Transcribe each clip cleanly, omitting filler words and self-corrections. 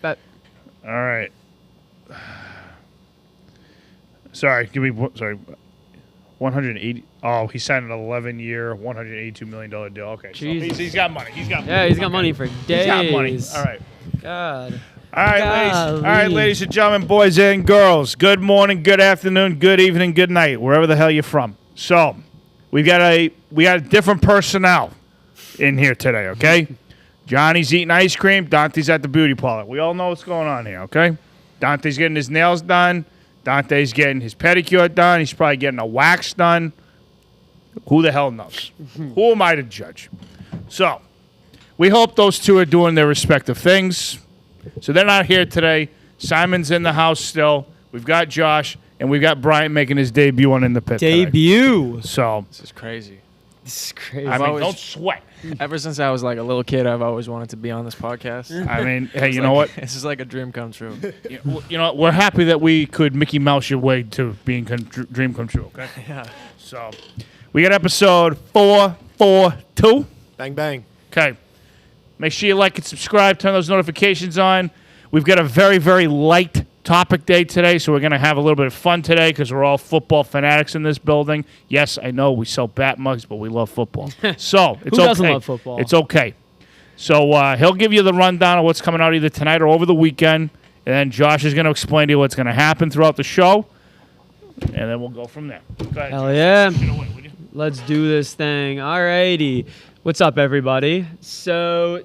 But All right. Sorry, 180. Oh, he signed an 11-year, $182 million deal. Okay, so he's got money. He's got money. yeah, he's got money for days. He's got money. All right. God. All right, ladies. Golly. All right, ladies and gentlemen, boys and girls. Good morning, good afternoon, good evening, good night, wherever the hell you're from. So, we got a different personnel in here today. Okay, Johnny's eating ice cream. Dante's at the beauty parlor. We all know what's going on here. Okay, Dante's getting his nails done. Dante's getting his pedicure done. He's probably getting a wax done. Who the hell knows? Who am I to judge? So, we hope those two are doing their respective things. So they're not here today. Simon's in the house still. We've got Josh, and we've got Bryant making his debut on In the Pit today. Debut. So, This is crazy. This is crazy. I mean, always- don't sweat. Ever since I was like a little kid, I've always wanted to be on this podcast. I mean, hey, you know what? This is like a dream come true. You know what? We're happy that we could Mickey Mouse your way to being dream come true, okay? Yeah. So, we got episode 442. Bang, bang. Okay. Make sure you like and subscribe. Turn those notifications on. We've got a very, very light topic day today, so we're going to have a little bit of fun today because we're all football fanatics in this building. Yes, I know we sell bat mugs, but we love football. So, it's Who doesn't okay. love football? It's okay. So, he'll give you the rundown of what's coming out either tonight or over the weekend, and then Josh is going to explain to you what's going to happen throughout the show, and then we'll go from there. Go ahead, Hell Josh. yeah. Take it away, would you? Let's do this thing. Alrighty. What's up, everybody? So,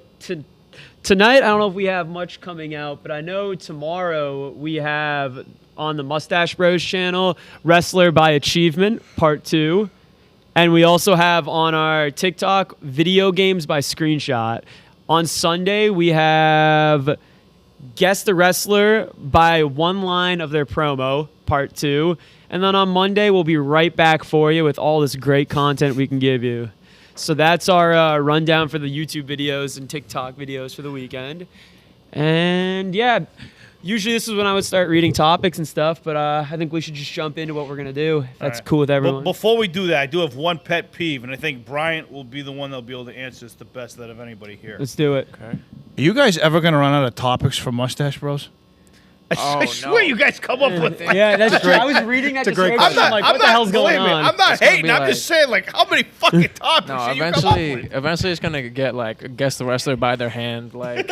tonight, I don't know if we have much coming out, but I know tomorrow we have on the Mustache Bros channel, Wrestler by Achievement, Part 2. And we also have on our TikTok, Video Games by Screenshot. On Sunday, we have Guess the Wrestler by one line of their promo, Part 2. And then on Monday, we'll be right back for you with all this great content we can give you. So that's our rundown for the YouTube videos and TikTok videos for the weekend. And yeah, usually this is when I would start reading topics and stuff, but I think we should just jump into what we're going to do. If that's right. cool with everyone. Before we do that, I do have one pet peeve, and I think Bryant will be the one that'll be able to answer this the best out of anybody here. Let's do it. Okay. Are you guys ever going to run out of topics for Mustache Bros? Oh, I swear you guys come up with like, Yeah, that's true. I was reading that It's a great description. question. I'm like, what the hell's going believe me, on? I'm not It's gonna hating. be I'm like- just saying, like, how many fucking topics No, are you come up with? eventually it's gonna get like guess the wrestler by their hand, like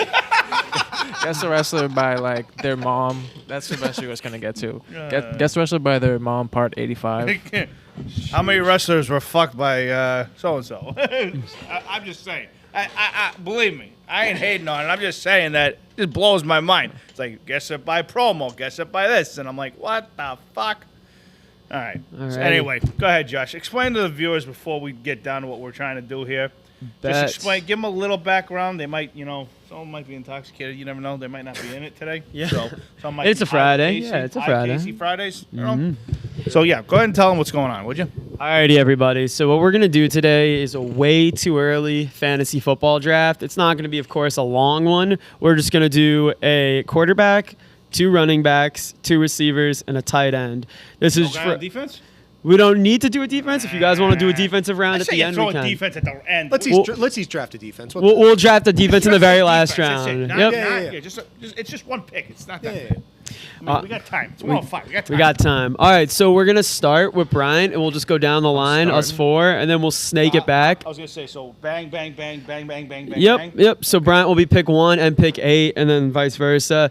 guess the wrestler by like their mom. That's eventually what's gonna get to. Guess the wrestler by their mom, part 85. How many wrestlers were fucked by so and so? I'm just saying. I believe me, I ain't hating on it. I'm just saying that it just blows my mind. It's like guess it by promo, guess it by this, and I'm like, what the fuck? All right. So Alrighty. anyway, go ahead, Josh. Explain to the viewers before we get down to what we're trying to do here. Bet. Just explain. Give them a little background. They might, someone might be intoxicated. You never know. They might not be in it today. Yeah. So, some might It's be a Friday. high Yeah, it's a high Friday. Casey Fridays. You know. So yeah, go ahead and tell them what's going on, would you? Alrighty, everybody. So what we're going to do today is a way too early fantasy football draft. It's not going to be, of course, a long one. We're just going to do a quarterback, 2 running backs, 2 receivers, and a tight end. This is for, Defense. we don't need to do a defense. If you guys want to do a defensive round I at say the you end, throw we a can. defense at the end. Let's each draft a defense. What We'll draft the defense in the very last Defense, that's it. round. Not- Yep. not- Yeah. just it's just one pick. It's not that. Yeah. bad. I mean, we got time. It's 105. We got time. We got time. All right, so we're going to start with Brian, and we'll just go down the line, us 4, and then we'll snake it back. I was gonna say so. Bang, bang, bang, bang, bang, bang, bang. Yep, bang. yep. So Bryant will be pick 1 and pick 8, and then vice versa.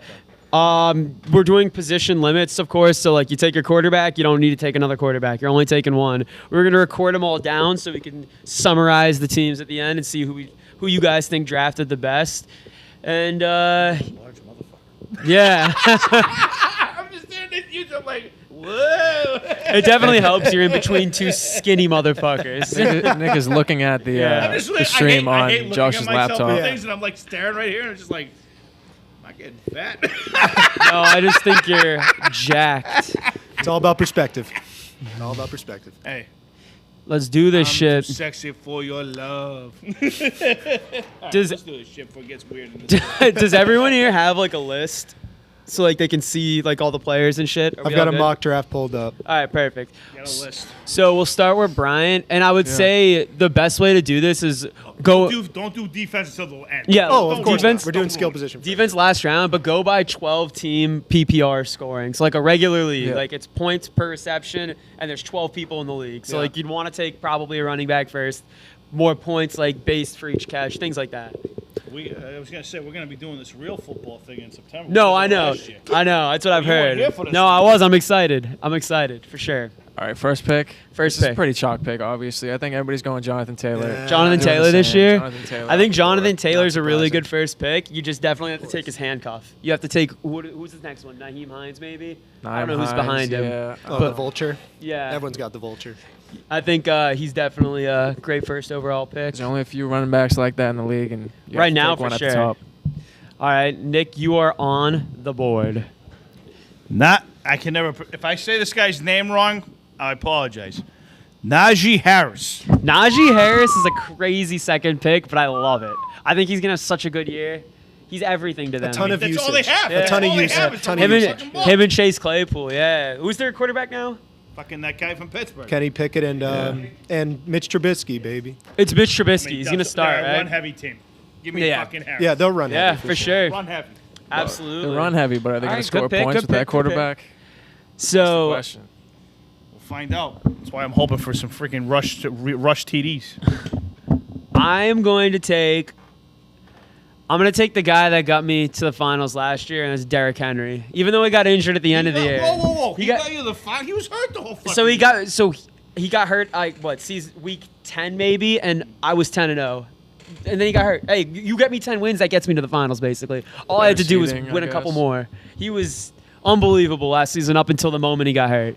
We're doing position limits, of course. So like, you take your quarterback, you don't need to take another quarterback. You're only taking 1. We're gonna record them all down so we can summarize the teams at the end and see who you guys think drafted the best. And Large motherfucker. yeah, I'm just staring at you. I'm like, whoa. it definitely helps. You're in between 2 skinny motherfuckers. Nick is looking at the, Yeah. I'm just the stream I hate on looking Josh's at myself and laptop. things, and I'm like staring right here, and it's just like, am I getting fat? No, I just think you're jacked. It's all about perspective. All about perspective. Hey, Let's do this I'm shit. too sexy for your love. Does Let's do this shit before it gets weird. In this does everyone here have like a list so like they can see like all the players and shit? Are I've we got all a good? mock draft pulled up. All right, perfect. Got a list. So we'll start with Bryant, and I would say the best way to do this is go Don't do defense until the end. Yeah. Oh, Don't of course. defense- We're doing skill position. defense last round, but go by 12-team PPR scoring. So like a regular league, Yeah. like it's points per reception, and there's 12 people in the league. So Yeah. like you'd want to take probably a running back first, more points like based for each catch, things like that. I was gonna say we're gonna be doing this real football thing in September. No, We I did know, last year. I know. That's what I've You weren't heard. here for this No, one. I was. I'm excited. I'm excited for sure. All right, first pick. First This is pick. a pretty chalk pick, obviously. I think everybody's going Jonathan Taylor. Yeah. Jonathan Doing the Taylor this same. year. Jonathan Taylor I think off the Jonathan board. Taylor's Not a really surprising. good first pick. You just definitely have to take his handcuff. You have to take who's his next one? Naheem Hines, maybe. I don't know who's Nyheim behind Hines, him. Yeah. Oh, But- the vulture. Yeah, Everyone's got the vulture. I think he's definitely a great first overall pick. There's only a few running backs like that in the league, and you have Right to now, take for one sure. at the top. All right, Nick, you are on the board. I can never. If I say this guy's name wrong, I apologize. Najee Harris. Najee Harris is a crazy second pick, but I love it. I think he's gonna have such a good year. He's everything to them. A ton of That's usage. all they have. Yeah. A ton of All they usage. have is A ton the of him usage. fucking and, ball. him and Chase Claypool. Yeah, who's their quarterback now? Fucking that guy from Pittsburgh. Kenny Pickett and Mitch Trubisky, baby. It's Mitch I Trubisky. mean, He's gonna that's- start, they're a right? Run-heavy team. Give me Yeah. fucking Harris. Yeah, they'll run. Yeah, heavy for sure. Run heavy. Absolutely. They run heavy, but are they All going right, to score good pick, points good with that pick, good pick. quarterback? So Question. We'll find out. That's why I'm hoping for some freaking rush TDs. I'm going to take the guy that got me to the finals last year, and it's Derrick Henry. Even though he got injured at the end of the year. Whoa! He He got- got you the five. He was hurt the whole fucking So he year. got he got hurt season week 10 maybe, and I was 10-0. And then he got hurt. Hey, you get me 10 wins, that gets me to the finals basically. All I had to do was Seeding, I win a couple guess. more. He was unbelievable last season up until the moment he got hurt.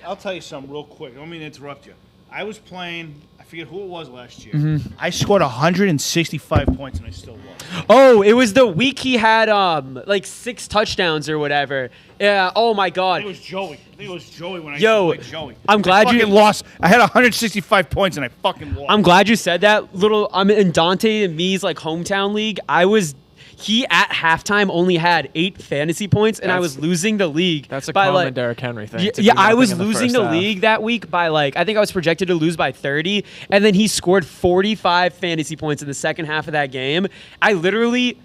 I'll tell you something real quick. I don't mean to interrupt you. I was playing. I forget who it was last year. Mm-hmm. I scored 165 points and I still lost. Oh, it was the week he had like 6 touchdowns or whatever. Yeah. Oh my I God. think it was Joey. I think it was Joey when I Yo, used to play Joey. I'm glad I you- fucking lost. I had 165 points and I fucking lost. I'm glad you said that. I'm in Dante and me's like hometown league. He at halftime only had 8 fantasy points, and I That's- was losing the league. That's a by common like, Derrick Henry thing. Yeah, to yeah, do I nothing was in the losing first the half. league that week by I think I was projected to lose by 30, and then he scored 45 fantasy points in the second half of that game. I literally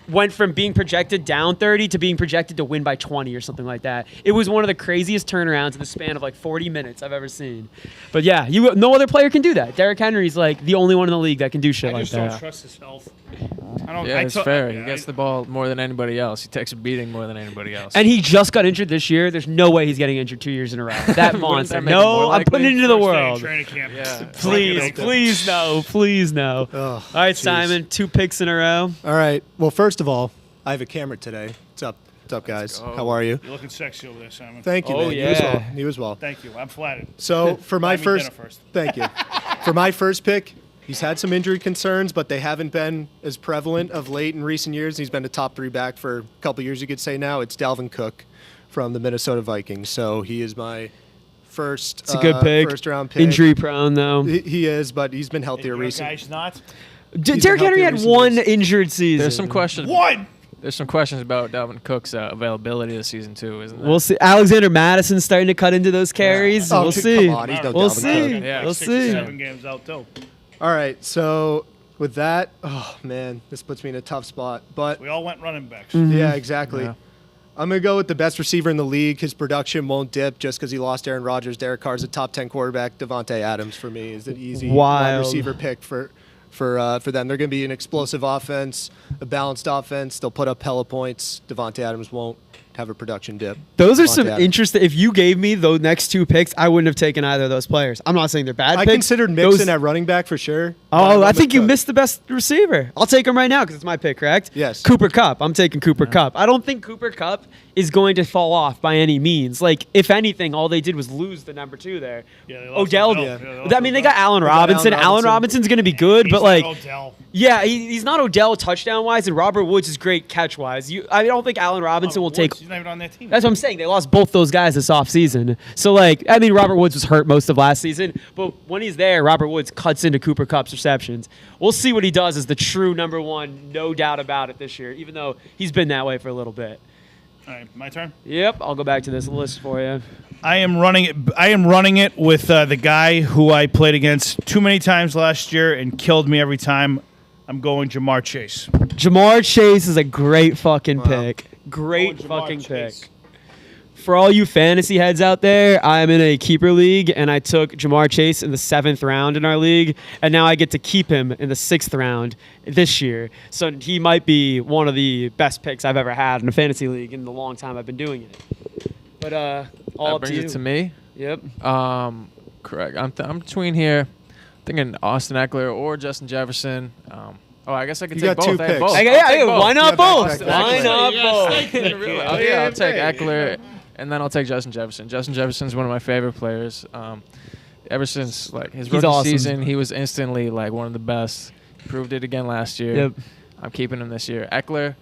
went from being projected down 30 to being projected to win by 20 or something like that. It was one of the craziest turnarounds in the span of like 40 minutes I've ever seen. But yeah, no other player can do that. Derrick Henry's like the only one in the league that can do shit I like just don't that. trust his health. I don't. Yeah, I it's to- fair. yeah, He gets I- the ball more than anybody else. He takes a beating more than anybody else. And he just got injured this year. There's no way he's getting injured 2 years in a row. That Wouldn't monster. that make it No, more I'm putting it likely? into the First day of world. training camp. Yeah. Please, Fucking please no. Please no. Ugh, All right, jeez. Simon, 2 picks in a row. All right. Well, first of all, I have a camera today. What's up? What's up, guys? go. How are you? You're looking sexy over there, Simon. Thank you, Oh, man. You as yeah. well. You as well. Thank you. I'm flattered. So for my Buy me first, dinner first. thank you. For my first pick, he's had some injury concerns, but they haven't been as prevalent of late in recent years. He's been a top 3 back for a couple years, you could say now. It's Dalvin Cook from the Minnesota Vikings. So he is my first. It's a good pick. First round pick. Injury prone though. He is, but he's been healthier Your recently. guy's not. Derrick Henry had healthier one recently. injured season. There's some questions. One. There's some questions about Dalvin Cook's availability this season too, isn't there? We'll see. Alexander Madison's starting to cut into those carries. Oh, we'll come see. on, he's no We'll Dalvin see. Cook. Yeah. We'll 6 or see. 7 games out too. All right, so with that, oh man, this puts me in a tough spot. But We all went running backs. yeah, exactly. Yeah. I'm gonna go with the best receiver in the league. His production won't dip just because he lost Aaron Rodgers. Derek Carr's a top 10 quarterback. Devontae Adams for me is an easy wide Wild. receiver pick for them. They're gonna be an explosive offense, a balanced offense. They'll put up hella points. Devontae Adams won't have a production dip. Those are Devontae some Adams. interesting. If you gave me those next 2 picks, I wouldn't have taken either of those players. I'm not saying they're bad I picks. considered Mixon Those- at running back for sure. but Oh, I went think with you Cook. missed the best receiver. I'll take him right now because it's my pick, correct? Yes. Cooper Kupp. I'm taking Cooper Kupp. I don't think Cooper Kupp is going to fall off by any means. Like, if anything, all they did was lose the number 2 there. Yeah, they lost Odell. Odell. Yeah. Yeah, they lost I mean, they Odell. got Allen They got Robinson. Allen Allen Robinson. Robinson's going to be good, He's but not like, Odell. yeah, he's not Odell touchdown wise, and Robert Woods is great catch wise. I don't think Allen Robinson will Woods, take. He's not even on that team. That's what I'm saying. They lost both those guys this offseason. So, like, I mean, Robert Woods was hurt most of last season, but when he's there, Robert Woods cuts into Cooper Kupp's receptions. We'll see what he does as the true number 1, no doubt about it this year, even though he's been that way for a little bit. All right, my turn. Yep, I'll go back to this list for you. I am running it. I am running it with the guy who I played against too many times last year and killed me every time. I'm going Jamar Chase. Jamar Chase is a great fucking Wow. pick. Great Going Jamar fucking Chase. pick. For all you fantasy heads out there, I'm in a keeper league, and I took Jamar Chase in the 7th round in our league, and now I get to keep him in the 6th round this year. So he might be one of the best picks I've ever had in a fantasy league in the long time I've been doing it. But all That up to brings you. it to me. Yep. Correct. I'm between here, thinking Austin Eckler or Justin Jefferson. I guess I could You take got both. two I have picks. both. Yeah, I'll take both. why not Yeah, both? back to Why Eckler. not both? I'll take Eckler, and then I'll take Justin Jefferson. Justin Jefferson's one of my favorite players. Ever since like his He's rookie awesome. season, he was instantly like one of the best. Proved it again last year. Yep. I'm keeping him this year. Eckler,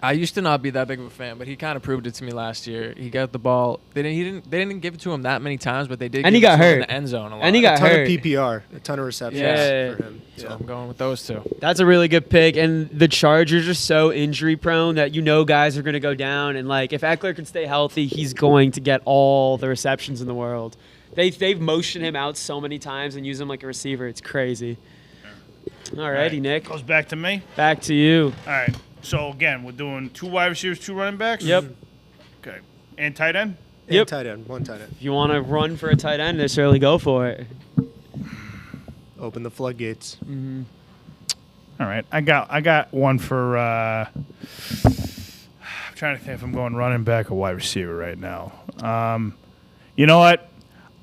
I used to not be that big of a fan, but he kind of proved it to me last year. He got the ball. They didn't give it to him that many times, but they did. And he give got it to him in hurt. the end zone a lot. And he A got ton hurt. of PPR, a ton of receptions Yeah. for him. So Yeah. I'm going with those two. That's a really good pick, and the Chargers are so injury prone that guys are going to go down, and like if Eckler can stay healthy, he's going to get all the receptions in the world. They've motioned him out so many times and use him like a receiver. It's crazy. Alrighty, All right, Nick, Goes back to me. back to you. All right. So again, we're doing 2 wide receivers, 2 running backs. Yep. Okay. And tight end. And Yep. tight end, one tight end. If you want to run for a tight end, necessarily go for it. Open the floodgates. All right. I got one for. I'm trying to think if I'm going running back or wide receiver right now. You know what?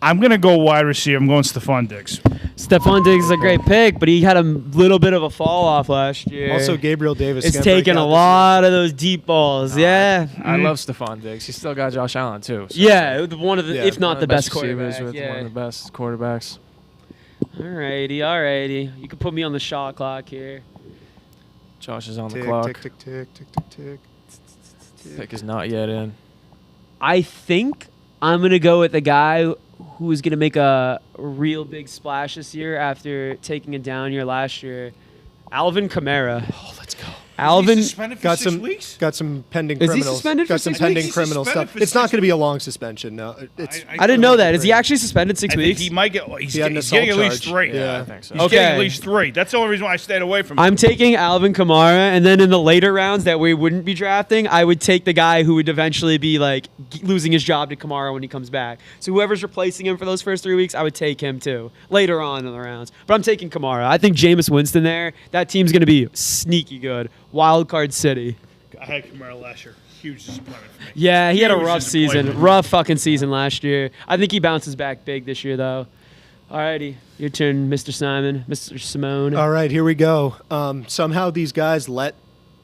I'm gonna go wide receiver. I'm going Stephon Diggs. Stephon Diggs is a great pick, but he had a little bit of a fall off last year. Also, Gabriel Davis. it's gonna break taken a out this lot of those deep balls. Yeah. I love Stephon Diggs. He's still got Josh Allen too. So Yeah, one of the, Yeah, if not one of the best receivers quarterback. with one Yeah. of the best quarterbacks. Alrighty. You can put me on the shot clock here. Josh is on year. the clock. Tick, tick, tick, tick, tick, tick, tick. Pick is not yet in. I think I'm gonna go with a guy who is gonna make a real big splash this year after taking a down year last year. Alvin Kamara. Oh, let's go. Alvin. He's suspended for Got 6 some weeks. got some pending Is he criminals. suspended for got some 6 pending weeks? He's criminal suspended stuff. for It's not 6 going to be a long suspension. No, it's. I didn't know that. Is he actually suspended 6 I think weeks? he might get. He's He had an getting at assault least charge. 3. Yeah. I think so. He's getting Okay. at least 3. That's the only reason why I stayed away from him. I'm taking Alvin Kamara, and then in the later rounds that we wouldn't be drafting, I would take the guy who would eventually be like losing his job to Kamara when he comes back. So whoever's replacing him for those first 3 weeks, I would take him too later on in the rounds. But I'm taking Kamara. I think Jameis Winston there. That team's going to be sneaky good. Wild card city. I had Kamara last year. Huge disappointment for me. Yeah, he had a Huge rough season. disappointment. Rough fucking season last year. I think he bounces back big this year though. Alrighty, your turn, Mr. Simon, Mr. Simone. All right, here we go. Somehow these guys let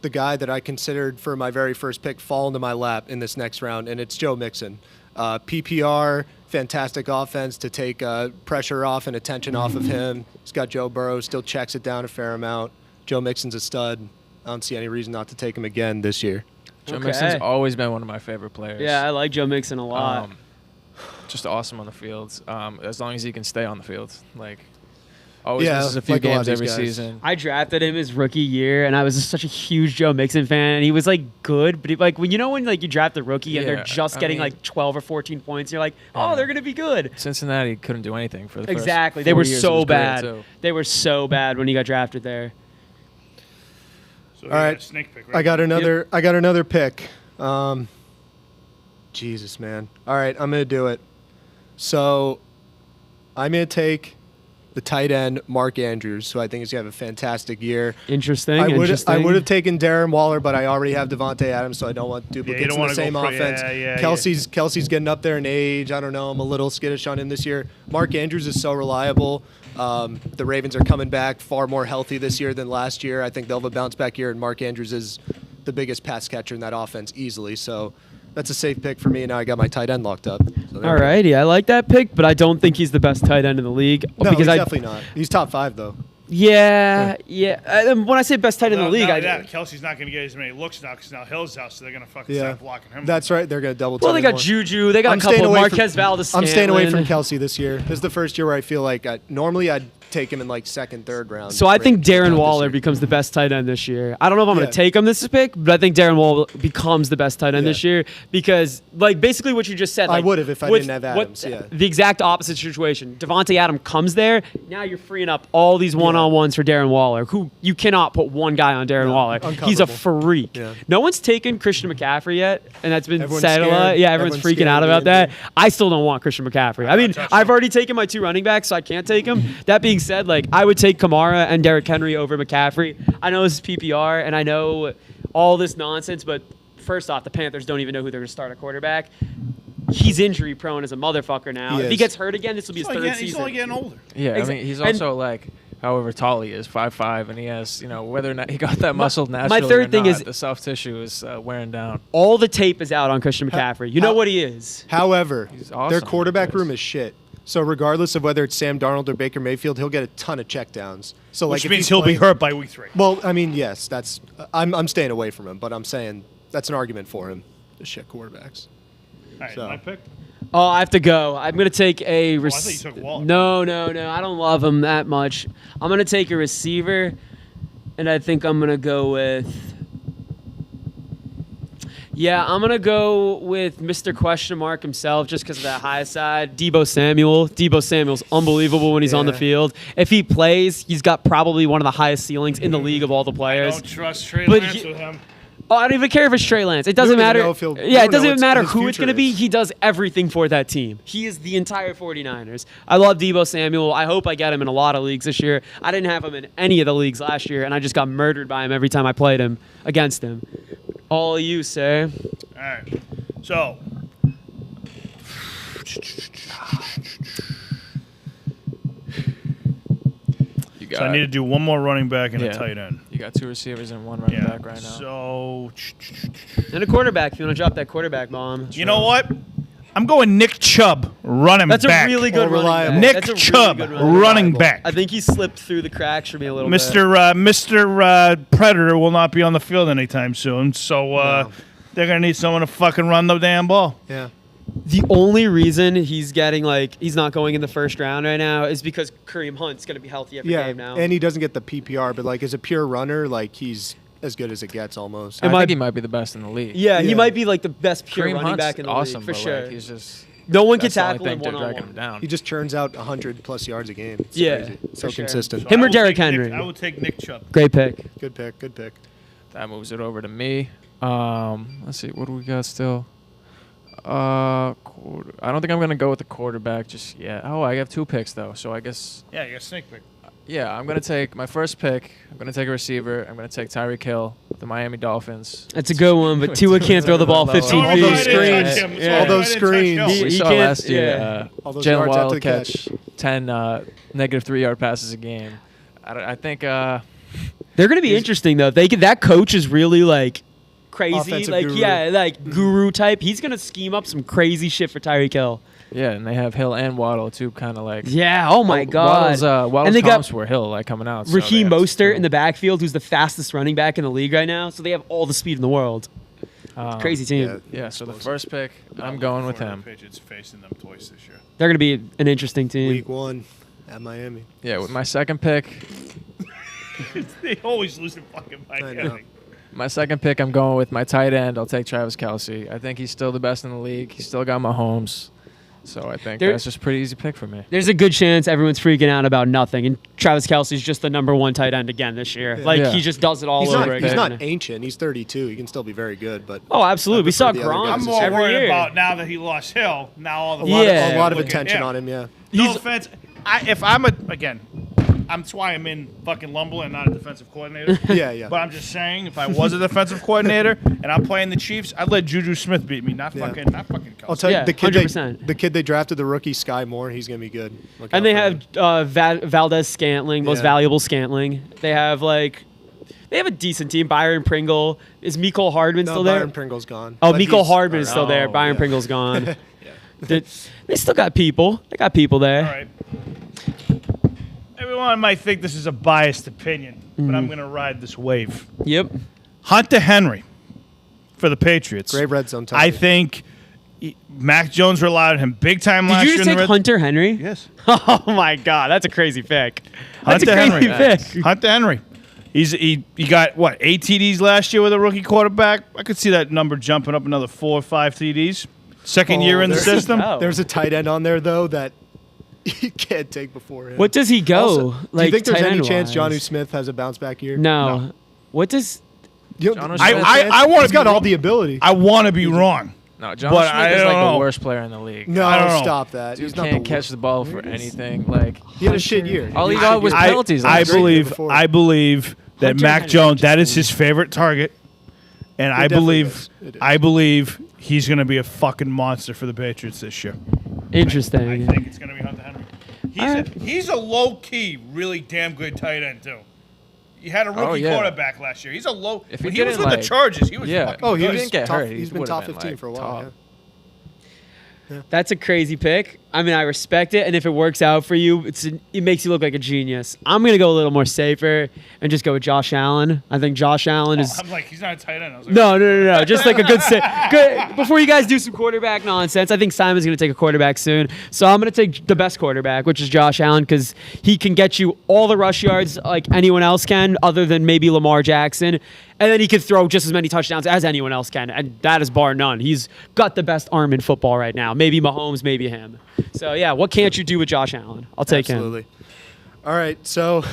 the guy that I considered for my very first pick fall into my lap in this next round, and it's Joe Mixon. PPR, fantastic offense to take pressure off and attention off of him. He's got Joe Burrow, still checks it down a fair amount. Joe Mixon's a stud. I don't see any reason not to take him again this year. Joe Okay. Mixon's always been one of my favorite players. Yeah, I like Joe Mixon a lot. Just awesome on the field. As long as he can stay on the field, like always Yeah, misses a few like a lot of games these every guys. season. I drafted him his rookie year, and I was just such a huge Joe Mixon fan. And he was like good, but like when you draft the rookie and they're Yeah, just I getting mean- like 12 or 14 points, you're like, oh, they're gonna be good. Cincinnati couldn't do anything for the first Exactly, they 4 were years of so his career, bad. too. They were so bad when he got drafted there. So All right. Snake pick, right? I got another pick. Jesus, man. All right, I'm gonna do it. So I'm gonna take the tight end Mark Andrews, who I think is gonna have a fantastic year. Interesting. I interesting. would have taken Darren Waller, but I already have Devontae Adams, so I don't want you duplicates don't in wanna the same go for- offense. yeah, Kelsey's getting up there in age. I don't know. I'm a little skittish on him this year. Mark Andrews is so reliable. The Ravens are coming back far more healthy this year than last year. I think they'll have a bounce back year, and Mark Andrews is the biggest pass catcher in that offense easily. So that's a safe pick for me. And now I got my tight end locked up. So there we go. Alrighty, I like that pick, but I don't think he's the best tight end in the league. No, because he's I definitely not. He's top 5 though. yeah. When I say best tight end in the league, Kelsey's not going to get as many looks now because now Hill's out, so they're going to fucking Yeah, start blocking him. that's right. They're gonna double. well, they team got him more. Juju. They got I'm a couple staying of away Marquez from- Valdez. I'm staying away from Scantling. Kelsey this year. This is the first year where I feel like normally I'd take him in like second, third round. So I think range, not Darren this Waller year. becomes the best tight end this year. I don't know if I'm going Yeah. to take him this pick, but I think Darren Waller becomes the best tight end Yeah. this year because, like, basically what you just said. I Like, would've if I what's- didn't have what- Adams, yeah. The exact opposite situation. Devontae Adams comes there. Now you're freeing up all these one-on-ones for Darren Waller, who you cannot put one guy on Darren No, Waller. He's a uncoverable. freak. Yeah. No one's taken Christian McCaffrey yet, and that's been Everyone's said a lot. scared. Yeah, everyone's freaking Everyone's out scared of about the that. injury. I still don't want Christian McCaffrey. I mean, touch I've him. already taken my 2 running backs, so I can't take him. That being said, like, I would take Kamara and Derrick Henry over McCaffrey. I know this is PPR, and I know all this nonsense, but first off, the Panthers don't even know who they're going to start at quarterback. He's injury prone as a motherfucker now. He If he is. gets hurt again, this will be his third He's season. only getting older. Yeah, I Exa- mean, he's and- also like, however tall he is, 5'5", and he has, whether or not he got that muscle naturally third or thing not, is- the soft tissue is wearing down. All the tape is out on Christian McCaffrey. You know what he is. However, He's awesome their at quarterback this. room is shit. So regardless of whether it's Sam Darnold or Baker Mayfield, he'll get a ton of checkdowns. So like, Which if means he's he'll be playing- hurt by week 3. Well, I mean, yes, that's I'm staying away from him, but I'm saying that's an argument for him. The shit quarterbacks. All right, so- my pick. Oh, I have to go. I'm going to take a I thought you took Waller. No. I don't love him that much. I'm going to take a receiver, and I think I'm going to go with. Yeah, I'm going to go with Mr. Question Mark himself just because of that high side. Debo Samuel. Debo Samuel's unbelievable when he's on the Yeah. field. If he plays, he's got probably one of the highest ceilings in the league of all the I players. don't trust Trey But Lance he- with him. Oh, I don't even care if it's Trey Lance. It doesn't don't even matter. know if he'll- you Yeah, it don't doesn't know even what matter his who it's future going to be. is. He does everything for that team. He is the entire 49ers. I love Debo Samuel. I hope I get him in a lot of leagues this year. I didn't have him in any of the leagues last year, and I just got murdered by him every time I played him against him. All you, sir. All right. So, You got, so I need to do one more running back and Yeah. a tight end. you got 2 receivers and 1 running Yeah. back right now. So, And a quarterback, if you want to drop that quarterback bomb. you know what? I'm going Nick Chubb, running That's back. a really good More running back. reliable. Nick That's a really Chubb, good running back. back. I think he slipped through the cracks for me a little bit. Mr. Predator will not be on the field anytime soon, so No. they're gonna need someone to fucking run the damn ball. Yeah. The only reason he's getting he's not going in the first round right now is because Kareem Hunt's going to be healthy every Yeah. game now. And he doesn't get the PPR, but like as a pure runner, like he's as good as it gets almost. I Am I- think he might be the best in the league. yeah, he Yeah. might be like the best pure Kareem running Hunt's back in the awesome, league for but, sure. Like, he's just No one can that's the only tackle him thing they're one on dragging him one. down. He just churns out 100 plus yards a game. It's Yeah, crazy. for So sure. consistent. Him I or will Derrick take Nick- Henry? I will take Nick Chubb. Great pick. Good pick. Good pick. That moves it over to me. Let's see, what do we got still? I don't think I'm gonna go with the quarterback just yet. Oh, I have 2 picks though, so I guess Yeah, you got a snake pick. yeah, I'm gonna take my first pick. I'm gonna take a receiver. I'm gonna take Tyreek Hill, the Miami Dolphins. That's a good one, but Tua can't throw the ball 15 All feet. those screens. Yeah. All those screens. We He saw can't- last year yeah. All those Jalen yards Waddle after the catch 10 negative 3-yard passes a game. I think They're going to be interesting though. If they could, that coach is really crazy, Offensive like guru. yeah, guru type. He's going to scheme up some crazy shit for Tyreek Hill. yeah, and they have Hill and Waddle too, kind of like Yeah. Oh my God. Waddle's and they got comps were Hill coming out. so Raheem they have Mostert to- in the backfield, who's the fastest running back in the league right now. So they have all the speed in the world. Crazy team. Yeah. Yeah, so the first pick, I'm going with him. Patriots facing them twice this year. They're going to be an interesting team. Week 1 at Miami. Yeah, with my second pick, They always lose in fucking I know. Miami. my second pick, I'm going with my tight end. I'll take Travis Kelce. I think he's still the best in the league. He's still got Mahomes. So I think There- that's just a pretty easy pick for me. There's a good chance everyone's freaking out about nothing, and Travis Kelsey's just the number 1 tight end again this year. Yeah. He just does it all He's over not, again. he's not ancient. He's 32. He can still be very good, but Oh, absolutely. I We saw prefer the other Gronk guys. I'm more every worried year. about now that he lost Hill. Now all the Yeah. a lot of look at attention him. on him. Yeah. No He's- offense. That's why I'm in fucking Lumble and not a defensive coordinator. Yeah. But I'm just saying, if I was a defensive coordinator and I'm playing the Chiefs, I'd let Juju Smith beat me, not Yeah. fucking Kelsey. I'll tell you, Yeah, the kid 100%. the kid they drafted, the rookie Sky Moore, he's gonna be good. Look And out they for him. have Valdez Scantling, most Yeah. valuable Scantling. They have they have a decent team. Byron Pringle. Is Mecole Hardman No, still there? Byron Pringle's gone. Oh, But Mecole he's- Hardman is still there. Oh, Byron yeah. Pringle's gone. They still got people. They got people there. All right. Everyone might think this is a biased opinion, but I'm going to ride this wave. Yep. Hunter Henry for the Patriots. Great red zone. I think Mac Jones relied on him big time last Did year. you just in the take red- Hunter Henry? Yes. Oh my God, that's a crazy pick. That's Hunter a crazy Henry. pick. Hunter Henry. He got what 8 TDs last year with a rookie quarterback. I could see that number jumping up another 4 or 5 TDs. Second year in the there's- system. Oh. There's a tight end on there though that you can't take before him. What does he go? Also, do you think there's tight any end chance wise? Jonnu Smith has a bounce back year? No. What does? You know, Jonnu there's Smith- no chance? I wanna He's got be all wrong. the ability. I want to be wrong. No, John But Smith I is don't like know. the worst player in the league. No, I don't know. stop that. Dude He's not can't the catch worst. the ball for anything. Like He had a shit year. all he had a got shit was year. penalties. I last year. believe. before. I believe that Hunter Mac Henry Jones. That is just- his favorite target, and I definitely believe. is. It is. I believe he's going to be a fucking monster for the Patriots this year. Interesting. think it's going to be Hunter Henry. He's a low key, really damn good tight end too. He had a rookie yeah. quarterback last year. He's a low. If when he he was didn't, with the like- Chargers, he was Yeah. fucking Oh, he good. He was didn't get top, hurt. He's He been would've top been, 15 like, for a while. top. Yeah. That's a crazy pick. I mean, I respect it, and if it works out for you, it makes you look like a genius. I'm gonna go a little more safer and just go with Josh Allen. I think Josh Allen is. I'm like, he's not a tight end. I was like, No. Just like a good. Before you guys do some quarterback nonsense, I think Simon's going to take a quarterback soon. So I'm going to take the best quarterback, which is Josh Allen, because he can get you all the rush yards like anyone else can, other than maybe Lamar Jackson. And then he can throw just as many touchdowns as anyone else can. And that is bar none. He's got the best arm in football right now. Maybe Mahomes, maybe him. So, yeah, what can't you do with Josh Allen? I'll take him. Absolutely. All right, so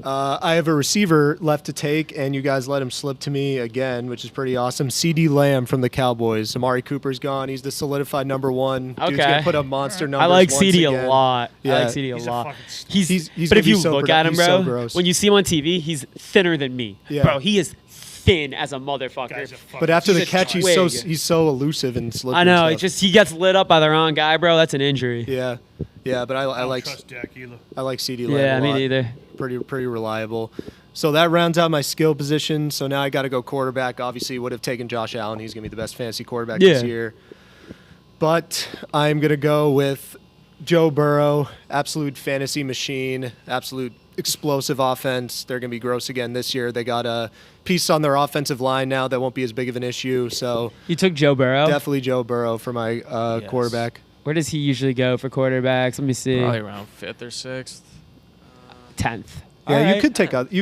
I have a receiver left to take, and you guys let him slip to me again, which is pretty awesome. CD Lamb from the Cowboys. Amari Cooper's gone. He's the solidified number one. Dude's Okay. gonna put up monster numbers. I like once CD again. a lot. I Yeah. like CD a He's a lot. fucking stud. He's but gonna if be you so look at him, he's bro, so gross. when you see him on TV, he's thinner than me. Yeah. Bro, he is thin as a motherfucker. Guy's a fucking But after the He's a catch, twig. he's so elusive and slippery. I know. and It's stuff. just he gets lit up by the wrong guy, bro. That's an injury. Yeah, but I I like trust Dak either. I like CD Lamb. Yeah, a me lot. neither. Pretty reliable. So that rounds out my skill position. So now I got to go quarterback. Obviously, would have taken Josh Allen. He's gonna be the best fantasy quarterback this Yeah. year. But I'm gonna go with Joe Burrow, absolute fantasy machine, absolute explosive offense. They're gonna be gross again this year. They got a piece on their offensive line now that won't be as big of an issue. So You took Joe Burrow. definitely Joe Burrow for my Yes. quarterback. Where does he usually go for quarterbacks? Let me see. Probably around 5th or 6th. 10th. Yeah, All you right.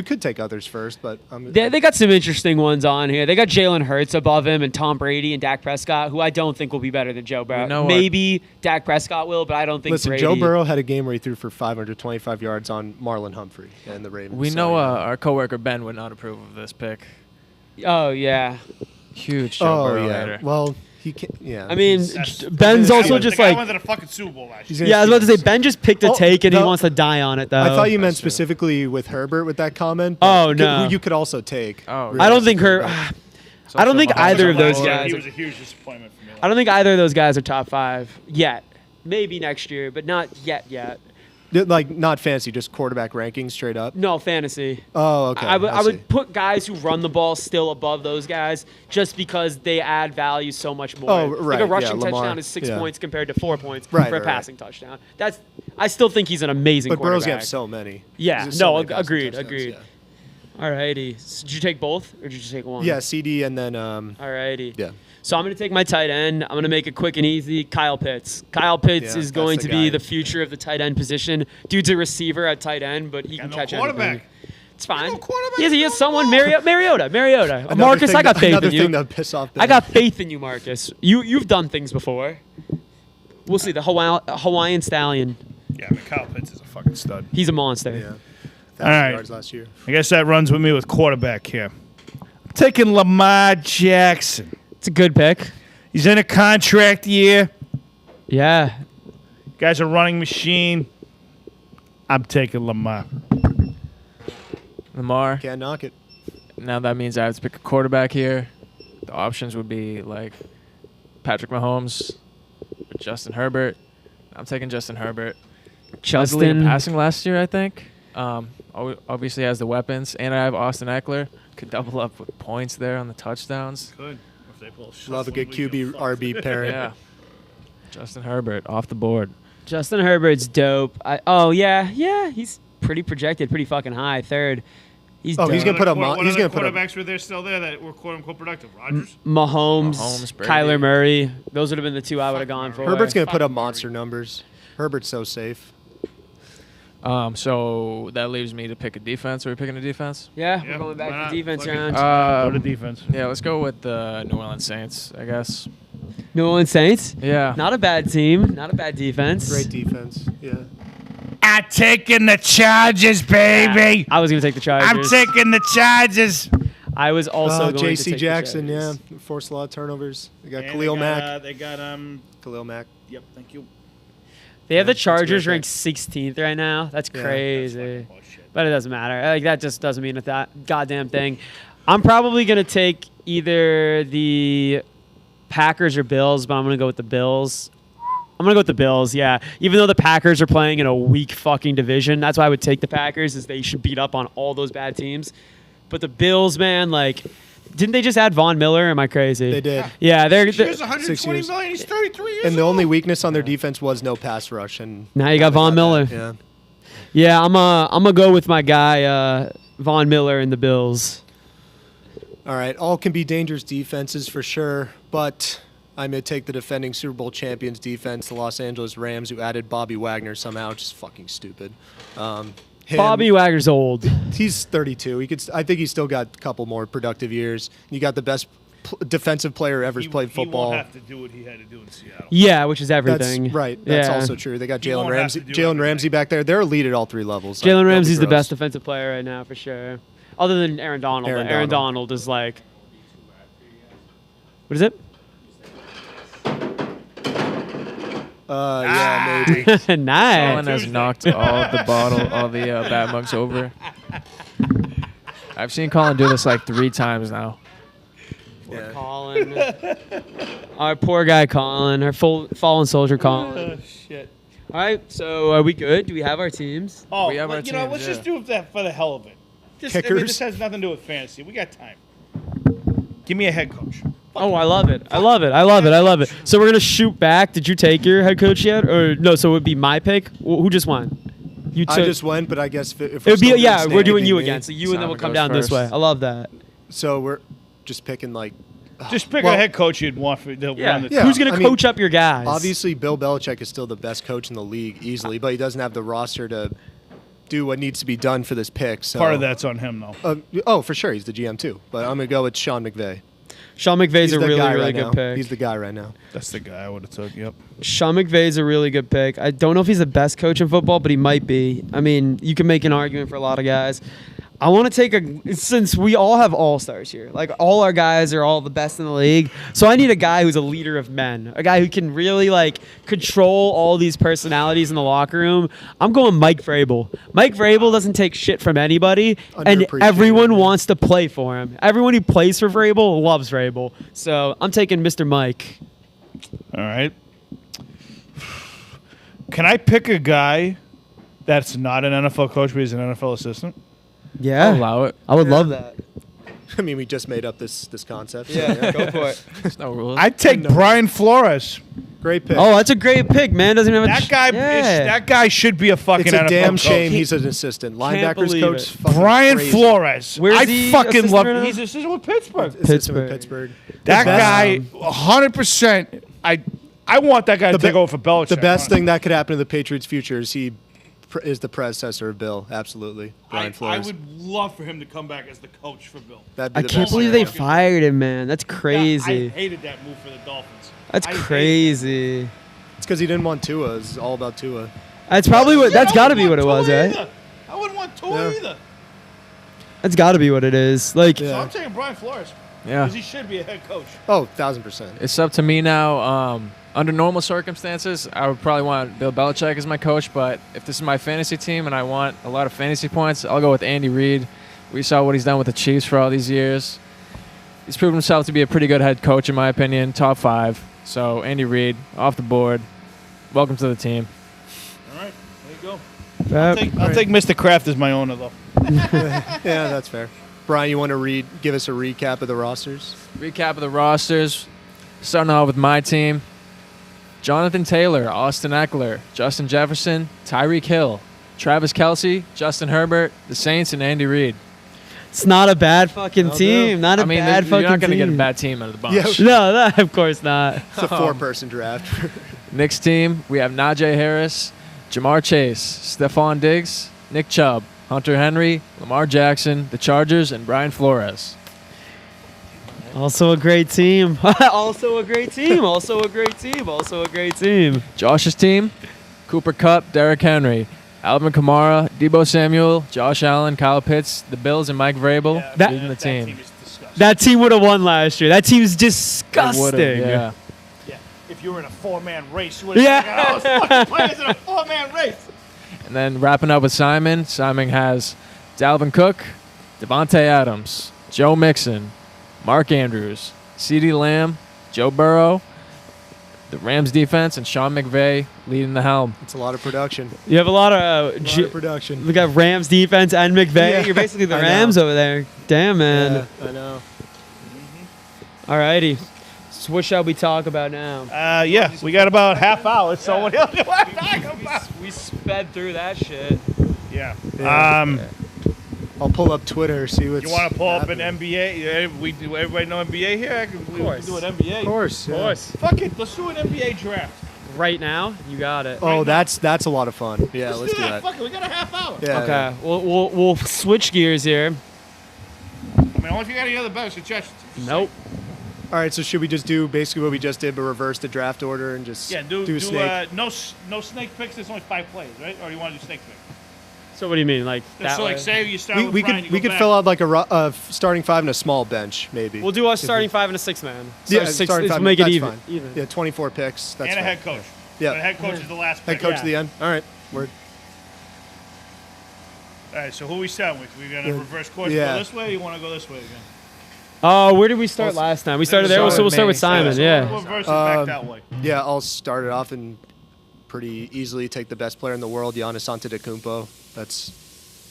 could take others first, but They got some interesting ones on here. They got Jalen Hurts above him and Tom Brady and Dak Prescott, who I don't think will be better than Joe Burrow. You know what? Maybe Dak Prescott will, but I don't think listen. Brady. Joe Burrow had a game where he threw for 525 yards on Marlon Humphrey and the Ravens. We so, know yeah. our coworker Ben would not approve of this pick. Oh yeah. Huge Joe Oh Burrow yeah. hater. Well, he can. Yeah. I mean, That's- Ben's the guy also went- just the guy like. went to the fucking Super Bowl last He's year. gonna- Yeah, I was about to say Ben just picked a Oh, take and he no. wants to die on it though. I thought you meant That's true. specifically with Herbert with that comment. Oh, but no. Who you could also take. Oh, I don't think her. realistically, I don't think Social either of behind those the guys. He was a huge disappointment for me. I don't think either of those guys are top 5 yet. Maybe next year, but not yet. but- like not fancy, just quarterback rankings straight up. No fantasy. Oh, okay. I see. would put guys who run the ball still above those guys just because they add value so much more. Oh, Like right, a yeah, rushing Lamar, touchdown is 6 yeah. points compared to 4 points Right, for a right, passing touchdown. I still think he's an amazing But Burrow's quarterback. gonna have so many. Yeah, There's so no, many passing agreed, touchdowns, agreed. Yeah. Alrighty. So did you take both or did you just take one? Yeah, CD and then Alrighty. yeah. So I'm going to take my tight end. I'm going to make it quick and easy. Kyle Pitts. Kyle Pitts Yeah, is going that's to the be guy. the future of the tight end position. Dude's a receiver at tight end, but he can no catch quarterback. anything. It's fine. no quarterback, He has no someone. ball. Mariota. Another Marcus, thing I got faith another in you. thing that piss off. Ben. I got faith in you, Marcus. You've done things before. We'll see. The Hawaiian Stallion. Yeah, I mean, Kyle Pitts is a fucking stud. He's a monster. Yeah. 1,000 right. yards last year. I guess that runs with me with quarterback here. I'm taking Lamar Jackson. It's a good pick. He's in a contract year. Yeah. Guy's a running machine. I'm taking Lamar. Lamar. Can't knock it. Now that means I have to pick a quarterback here. The options would be like Patrick Mahomes, or Justin Herbert. I'm taking Justin Herbert. Led the league in Justin. passing last year, I think. Obviously has the weapons, and I have Austin Eckler. Could double up with points there on the touchdowns. Good. Love a good QB RB pairing. Yeah. Justin Herbert off the board. Justin Herbert's dope. Yeah, he's pretty projected, pretty fucking high. Third. He's Oh, he's done. gonna put a What he's other gonna put a quarterbacks were there still there that were quote unquote productive? Rodgers. Mahomes, Brady. Kyler Murray. Those would have been the two I would have gone for. Herbert's gonna put up Fucking monster numbers. Herbert's so safe. So that leaves me to pick a defense. Are we picking a defense? Yeah, Yeah, we're going why back not? to defense Fuck it. round. Go to defense. Yeah, let's go with the New Orleans Saints, I guess. New Orleans Saints. Yeah. Not a bad team. Not a bad defense. Great defense. Yeah. I'm taking the Chargers, baby. I was going to take the Chargers. I'm taking the Chargers. I was also going to J.C. take Jackson, the yeah, Chargers. forced a lot of turnovers. They got And Khalil they Mack. got, they got Khalil Mack. Yep. Thank you. They have Yeah, the Chargers that's a great ranked 16th right now. That's Yeah, crazy. Bullshit. But it doesn't matter. Like that just doesn't mean that goddamn thing. I'm probably gonna take either the Packers or Bills, but I'm gonna go with the Bills. I'm gonna go with the Bills, yeah. Even though the Packers are playing in a weak fucking division, that's why I would take the Packers, is they should beat up on all those bad teams. But the Bills, man, like, didn't they just add Von Miller? Am I crazy? They did. Yeah, they're Here's 6 120 years. million. He's 33 years And the old. only weakness on their defense was no pass rush. And now you got Von they Miller. that, Yeah. Yeah, I'm gonna go with my guy Von Miller and the Bills. All right. All can be dangerous defenses for sure, but I'm going to take the defending Super Bowl champions defense, the Los Angeles Rams, who added Bobby Wagner somehow, which is fucking stupid. Him- Bobby Wagner's old. He's 32. I think he's still got a couple more productive years. You got the best defensive player ever played football. He won't have to do what he had to do in Seattle. Yeah, which is That's everything. right. That's Yeah. also true. They got He Jalen won't have Ramsey. to do Jalen everything. Ramsey back there. They're elite at all three levels. Jalen Like, Ramsey's the gross. best defensive player right now for sure. Other than Aaron Donald. Aaron Aaron Donald. Donald is like. What is it? Yeah, maybe. Colin Nice. has knocked all the bat mugs over. I've seen Colin do this like 3 times now. Yeah. Colin. Our poor guy Colin. Our fallen soldier Colin. Shit. All right, so are we good? Do we have our teams? Oh, We have our you know, teams, let's just yeah. do it for the hell of it. I mean, Kickers? this has nothing to do with fantasy. We got time. Give me a head coach. Oh, I love it. I love it. I love it. I love it. So we're going to shoot back. Did you take your head coach yet? Or no, so it would be my pick? Who just won? You I took. just went, but I guess if It we're would be, still yeah, gonna we're stay doing you anything, again. So you and then Simon we'll come goes down this first. way. I love that. So we're just picking like. Just pick Well- a head coach you'd want for to Yeah. run the Yeah. Who's going I to mean, coach up your guys? Obviously, Bill Belichick is still the best coach in the league easily, but he doesn't have the roster to do what needs to be done for this pick. So Part of that's on him, though. Oh, for sure, he's the GM too. But I'm gonna go with Sean McVay. Sean McVay's He's a the really, guy really right good now. pick. He's the guy right now. That's the guy I would have took. Yep. Sean McVay's a really good pick. I don't know if he's the best coach in football, but he might be. I mean, you can make an argument for a lot of guys. I want to take since we all have all-stars here. Like, all our guys are all the best in the league. So I need a guy who's a leader of men. A guy who can really, like, control all these personalities in the locker room. I'm going Mike Vrabel. Mike Vrabel doesn't take shit from anybody, and Underappreciated, everyone yeah. wants to play for him. Everyone who plays for Vrabel loves Vrabel. So I'm taking Mr. Mike. All right. Can I pick a guy that's not an NFL coach, but he's an NFL assistant? Yeah. I'll allow it. I would love that. I mean, we just made up this concept. go for it. There's no rules. I'd take Brian Flores. Great pick. Oh, that's a great pick, man. Doesn't even have That guy. Yeah. That guy should be a fucking it's a NFL damn coach. shame he's an assistant. Linebackers believe coach. it. fucking Brian crazy. Flores. Where's I he fucking assistant love. right now? He's assistant with Pittsburgh. Assistant with Pittsburgh. Pittsburgh. That The best- guy, 100%. I want that guy to The take be- over for Belichick. The best honestly. thing that could happen to the Patriots' future is he is the predecessor of Bill. Absolutely, Brian I Flores. would love for him to come back as the coach for Bill. That'd be I the can't best believe they scenario. fired him, man. That's Yeah, I crazy. hated that move for the Dolphins. That's I hated crazy. It's because he didn't want Tua. It's all about Tua. That's probably what. That's I got to wouldn't be what it want was, Tua right? either. I wouldn't want Tua Yeah. either. That's got to be what it is. Like, So Yeah. I'm taking Brian Flores Yeah. because he should be a head coach. Oh, 1,000%. It's up to me now. Under normal circumstances, I would probably want Bill Belichick as my coach, but if this is my fantasy team and I want a lot of fantasy points, I'll go with Andy Reid. We saw what he's done with the Chiefs for all these years. He's proven himself to be a pretty good head coach, in my opinion, top 5. So, Andy Reid, off the board. Welcome to the team. All right, there you go. uh, I'll take Mr. Kraft as my owner, though. Yeah, that's fair. Brian, you want to give us a recap of the rosters? Recap of the rosters. Starting off with my team. Jonathan Taylor, Austin Eckler, Justin Jefferson, Tyreek Hill, Travis Kelce, Justin Herbert, the Saints, and Andy Reid. It's not a bad fucking I'll team. do. Not a I mean, bad you're fucking not going to team. get a bad team out of the bunch. Yeah. No, that, of course not. It's a 4-person draft. Knicks team, we have Najee Harris, Jamar Chase, Stephon Diggs, Nick Chubb, Hunter Henry, Lamar Jackson, the Chargers, and Brian Flores. Also a great team. Also a great team. Also a great team. Also a great team. Josh's team, Cooper Kupp, Derrick Henry, Alvin Kamara, Debo Samuel, Josh Allen, Kyle Pitts, the Bills, and Mike Vrabel That- leading the team. is disgusting. That team would have won last year. That team's They disgusting. would've, yeah. Yeah. If you were in a 4-man race, you would have Yeah. all those fucking players in a 4-man race. And then wrapping up with Simon. Simon has Dalvin Cook, Devontae Adams, Joe Mixon, Mark Andrews, CeeDee Lamb, Joe Burrow, the Rams defense, and Sean McVay leading the helm. It's a lot of production. You have a lot of. A lot of production. We got Rams defense and McVay. Yeah. You're basically the I know. Rams over there. Damn, man. Yeah, I know. Alrighty. So what shall we talk about now? Yeah, we got about half hour, so what else do I talk about? We sped through that shit. Yeah. Yeah. I'll pull up Twitter, see what's You want to pull up an happening. NBA? We do. Everybody know NBA here. We can do an NBA. Of course. Of course. Fuck it. Let's do an NBA draft. Right now, you got it. Oh, that's a lot of fun. Yeah, let's do that. that. Fuck it. We got a half hour. Yeah. Okay, we'll switch gears here. I mean, only if you got any other better suggestions. Nope. All right, so should we just do basically what we just did, but reverse the draft order and just Yeah, do snake? no snake picks. There's only 5 players, right? Or you want to do snake picks? So what do you mean, like that? So like, way? say you start We, with we Brian, could we could fill out like a starting 5 and a small bench maybe. We'll do our starting 5 and a 6-man. Yeah, six, starting let's 5. make it That's even. fine. Even. Yeah, 24 picks. That's and a fine. head coach. Yeah. The head coach is the last Head pick. coach Yeah. at the end. All right. Word. All right, so who we starting with? We're going to Yeah. reverse course. Yeah. Go this way or you want to go this way again? Where did we start last time? We started there, start so we'll with start me. with Simon. So Yeah. We'll reverse it back that way. Yeah, I'll start it off and pretty easily take the best player in the world, Giannis Antetokounmpo. That's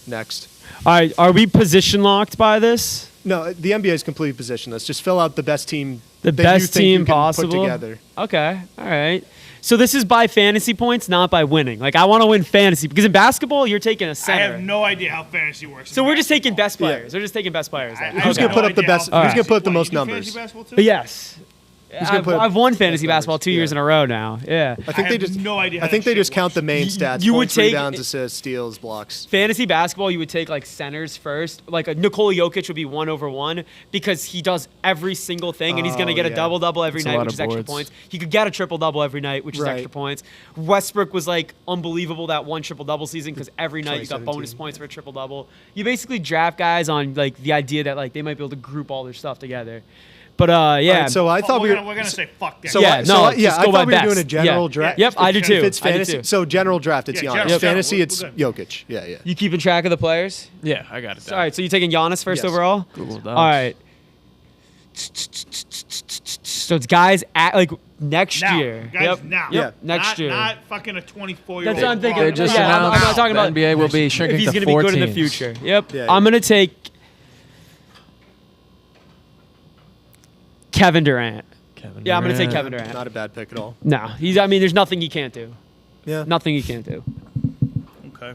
next. All right. Are we position locked by this? No, the NBA is completely positionless. Just fill out the best team. The that you best think you team can possible. Put together. Okay. All right. So this is by fantasy points, not by winning. Like I want to win fantasy because in basketball you're taking a I center. have no idea how fantasy works. So we're just taking best Yeah. players. We're just taking best players. then. Who's Okay. gonna put up the best- who's gonna put up the most You do numbers? fantasy basketball too? But yes. gonna put up I've won fantasy best basketball numbers? 2 years Yeah. in a row now. Yeah. I think I they have just. no idea how I think that they just shit count the works. main You- stats: you would points, take- rebounds, assists, steals, blocks. Fantasy basketball, you would take like centers first. Like a Nikola Jokic would be 1/1 because he does every single thing and he's going to Oh, get a yeah. double-double every That's a night, lot which of is extra boards. points. He could get a triple-double every night, which is Right. extra points. Westbrook was like unbelievable that one triple-double season because every night you got 2017, bonus points for a triple-double. You basically draft guys on like the idea that like they might be able to group all their stuff together. But yeah. All right, so I thought we're we gonna, we're gonna say fuck that. So Yeah, I, so no, I, yeah, just I go by thought we were doing best. a general Yeah. draft. Yep, I do too. If it's I do fantasy, too. so general draft, it's Yeah, Giannis. general draft, Fantasy, we're it's good. Jokic. Yeah, yeah. You keeping track of the players? Yeah, I got it. Down. All right, so you taking Giannis first Yes. overall? Google Docs. All right. So it's guys at like next Now, year. guys, Yep. now. Yep. Next not, year. Not fucking a 24-year-old. That's what I'm thinking. They just Yeah, I'm announced not talking about the NBA will be shrinking if he's to going to be 4 good in the teams. future. Yep. Yeah, I'm yeah. going to take Kevin Durant. Kevin Yeah, I'm going to take Durant. Kevin Durant. Not a bad pick at all. No, he's. I mean, there's nothing he can't do. Yeah. Nothing he can't do. Okay.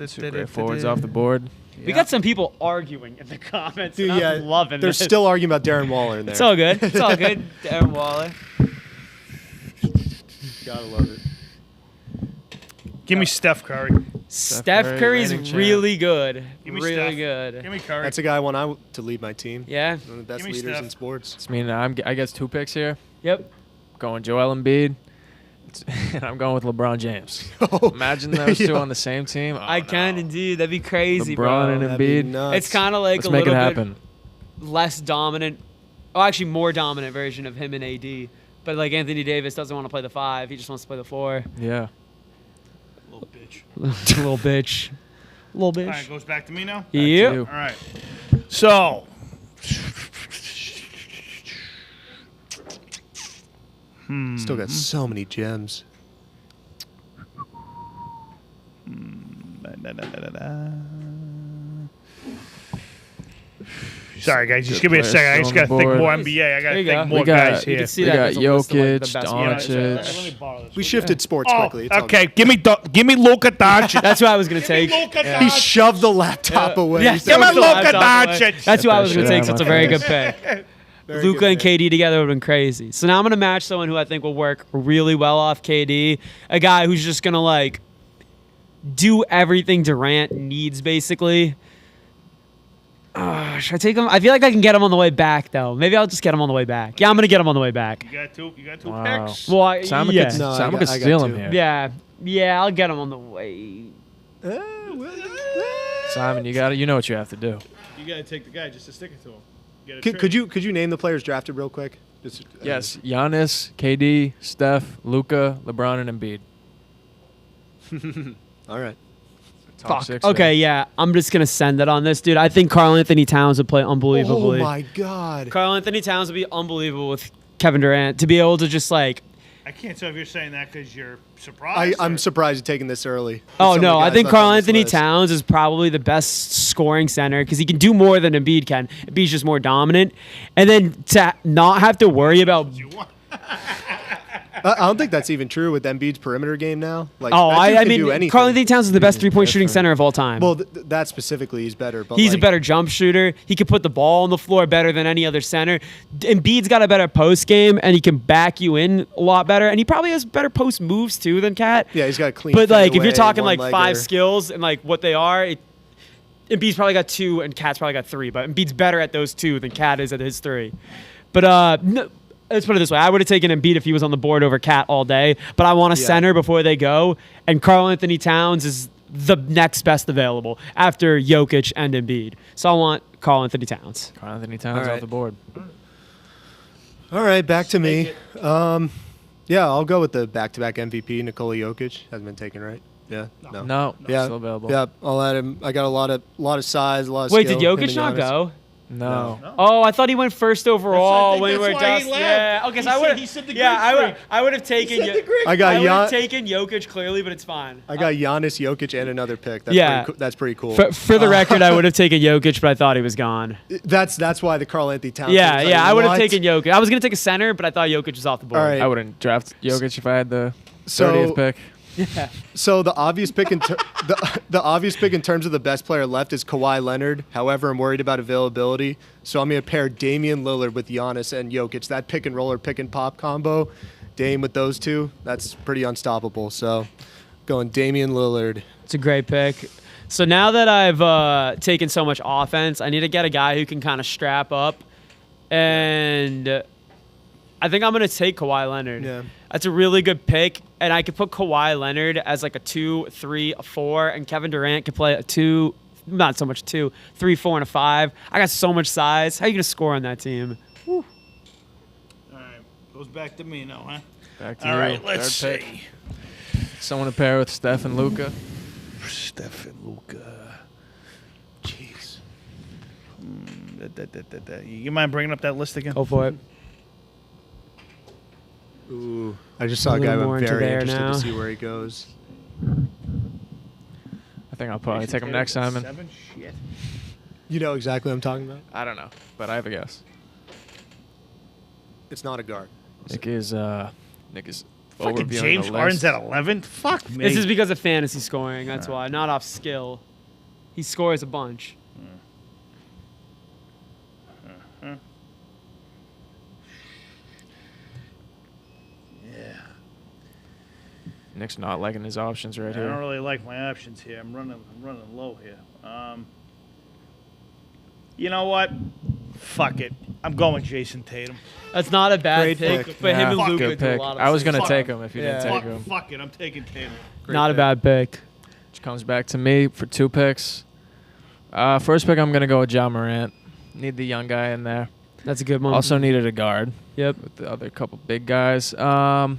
Two great forwards off the board. We got some people arguing in the comments. Dude, and yeah. I'm loving They're this. still arguing about Darren Waller in there. It's all good. It's all good. Darren Waller. Gotta love it. Give me Steph Curry. Steph Curry, Curry's reigning champ. really good. Give me Really Steph. good. Give me Curry. That's a guy I want to lead my team. Yeah. One of the best Give me leaders Steph. in sports. I mean, I guess 2 picks here. Yep. Going Joel Embiid. And I'm going with LeBron James. Imagine those two Yeah. on the same team. Oh, I can no. indeed. That'd be crazy, LeBron bro. and That'd be Embiid. nuts. It's kind of like Let's a make it little happen. bit less dominant. Oh, actually, more dominant version of him and AD. But like Anthony Davis doesn't want to play the 5. He just wants to play the 4. Yeah. Little bitch. Little bitch. Little All bitch. right, goes back to me now. Yep. you. All right. So. Still got so many gems. Sorry, guys. Just Good give me a players second. I still just on got to the think board. more NBA. I got There to you think go. more We got- guys You here. can see We that got there's a list of, like, the Jokic, best Doncic. Let me borrow this. We shifted sports Oh, quickly. It's all okay. good. Give me Luka Doncic. That's what I was gonna take. Luka He Doncic. shoved the laptop away. Yeah, He Give me said- Luka Doncic. That's who I was Get gonna that take. shit So it's out a of very my good face. pick. Very Luka good and pick. KD together would have been crazy. So now I'm gonna match someone who I think will work really well off KD. A guy who's just gonna like do everything Durant needs, basically. Should I take him? I feel like I can get him on the way back, though. Maybe I'll just get him on the way back. Yeah, I'm gonna get him on the way back. You got two Wow. picks. Well, Simon yeah. could, No, I Simon got- could I got steal him two. here. Yeah, I'll get him on the way. Simon, you know what you have to do. You got to take the guy just to stick it to him. Could you name the players drafted real quick? Just, Yes, Giannis, KD, Steph, Luka, LeBron, and Embiid. All right. Top Fuck. six Okay, there. yeah. I'm just gonna send it on this, dude. I think Karl Anthony Towns would play unbelievably. Oh my God. Karl Anthony Towns would be unbelievable with Kevin Durant to be able to just like. I can't tell if you're saying that because you're surprised. I'm surprised you're taking this early. Oh Some of no, the I guys think left Karl on this Anthony list. Towns is probably the best scoring center because he can do more than Embiid can. Embiid's just more dominant, and then to not have to worry about. I don't think that's even true with Embiid's perimeter game now. Like, Oh, that dude I can do mean, anything. Karl Anthony Towns is the best three-point shooting center of all time. Well, that specifically, he's better. But He's a like, better jump shooter. He can put the ball on the floor better than any other center. Embiid's got a better post game, and he can back you in a lot better. And he probably has better post moves too than Cat. Yeah, he's got a clean. But like, if you're fadeaway, talking like one-legger. 5 skills and like what they are, Embiid's probably got 2 and Cat's probably got 3. But Embiid's better at those 2 than Cat is at his 3. But no, let's put it this way: I would have taken Embiid if he was on the board over Cat all day. But I want a Yeah. center before they go, and Karl Anthony Towns is the next best available after Jokic and Embiid. So I want Karl Anthony Towns. Karl Anthony Towns All right. off the board. All right, back to me. Yeah, I'll go with the back-to-back MVP, Nikola Jokic. Hasn't been taken, right? Yeah. No, Yeah. still available. Yeah, I'll add him. I got a lot of size, a lot of Wait, skill. did Him Jokic and not Giannis. go? No. Oh, I thought he went first overall think when we that's were why just he left. yeah. Okay, so He I would he said the yeah, Greek freak. I would have taken I got I would have Gian- taken Jokic clearly, but it's fine. I got Giannis, Jokic, and another pick. That's Yeah. that's pretty cool. For the record, I would have taken Jokic, but I thought he was gone. That's why the Karl Anthony Towns. Yeah, thing is yeah, like, I would have what? taken Jokic. I was gonna take a center, but I thought Jokic was off the board. All right. I wouldn't draft Jokic if I had the So- 30th pick. So the obvious pick the obvious pick in terms of the best player left is Kawhi Leonard. However, I'm worried about availability, so I'm going to pair Damian Lillard with Giannis and Jokic. That pick and roll or pick and pop combo, Dame with those two, that's pretty unstoppable. So going Damian Lillard. It's a great pick. So now that I've taken so much offense, I need to get a guy who can kind of strap up, and I think I'm gonna take Kawhi Leonard. Yeah. That's a really good pick, and I could put Kawhi Leonard as like a 2, 3, a 4, and Kevin Durant could play a 2, not so much 2, 3, 4, and a 5. I got so much size. How are you gonna score on that team? All right, goes back to me now, huh? Back to All you. right, let's Third see. pick. Someone to pair with Steph and Luka. Steph and Luka. Jeez. You mind bringing up that list again? Go for it. Ooh, I just saw a A guy little I'm more into very there interested now. to see where he goes. I think I'll probably take him next, Simon. 7? Shit. You know exactly what I'm talking about? I don't know, but I have a guess. It's not a guard. Nick is Fucking overviewing James the Harden's list. at 11? Fuck me. This is because of fantasy scoring. That's why, not off skill. He scores a bunch. Nick's not liking his options right I don't here. really like my options here. I'm running low here. You know what? Fuck it. I'm going Jason Tatum. That's not a bad Great pick, pick. but him Yeah, and fuck Luka Good do a pick. lot of I was things. gonna Fuck take him. him if you Yeah. didn't take Fuck, him. fuck it. I'm taking Tatum. Not a pick. bad pick. Which comes back to me for 2 picks. First pick, I'm gonna go with John Morant. Need the young guy in there. That's a good one. Also needed a guard yep. with the other couple big guys. My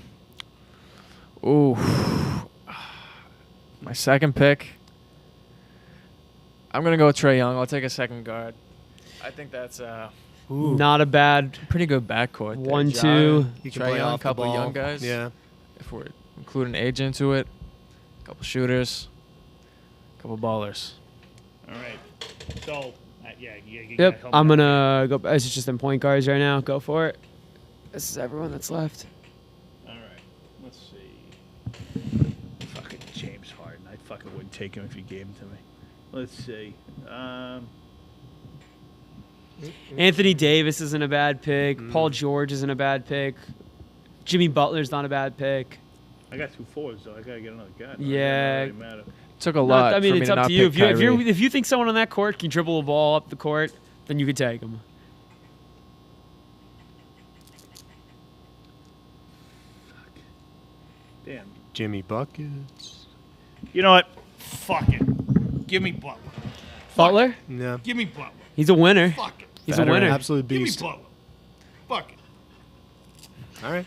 second pick. I'm gonna go with Trae Young. I'll take a second guard. I think that's Not a bad. pretty good backcourt. there. 1, Ja 2. He can Trae play Young, off the couple ball. young guys. Yeah. If we're including age into it, couple shooters, couple ballers. All right. So Yep. I'm gonna go. This is just in point guards right now. Go for it. This is everyone that's left. All right. Let's see. Fucking James Harden. I fucking wouldn't take him if you gave him to me. Let's see. Anthony Davis isn't a bad pick. Paul George isn't a bad pick. Jimmy Butler's not a bad pick. I got 2 forwards, though. I gotta get another guy. Yeah. It doesn't really matter. Took a lot. I mean, for me it's to up not to you. pick If you think someone on that court can dribble a ball up the court, then you could take him. Damn. Jimmy Buckets. You know what? Fuck it. Give me Butler. Butler? Yeah. Give me Butler. He's a winner. Fuck it. He's Veteran. a winner. Absolute Give me beast. Butler. Fuck it. All right.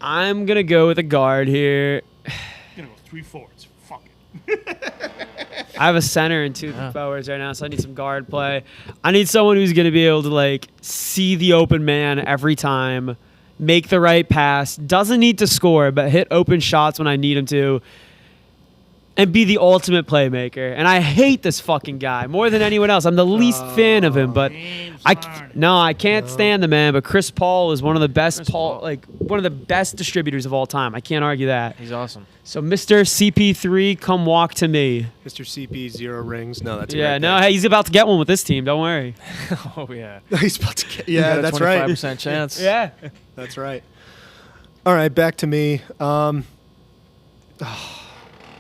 I'm gonna go with a guard here. I'm gonna go 3 forwards. Fuck it. I have a center and 2 forwards right now, so I need some guard play. I need someone who's going to be able to like see the open man every time, make the right pass, doesn't need to score, but hit open shots when I need him to, and be the ultimate playmaker. And I hate this fucking guy more than anyone else. I'm the least fan of him, but James I Harden. can't stand the man. But Chris Paul is one of the best one of the best distributors of all time. I can't argue that. He's awesome. So Mr. CP3, come walk to me. Mr. CP 0 rings. No, that's a Yeah, great no, pick. hey, he's about to get one with this team. Don't worry. Oh yeah. He's about to get. Yeah, that's right. 25% chance. Yeah. That's right. All right, back to me.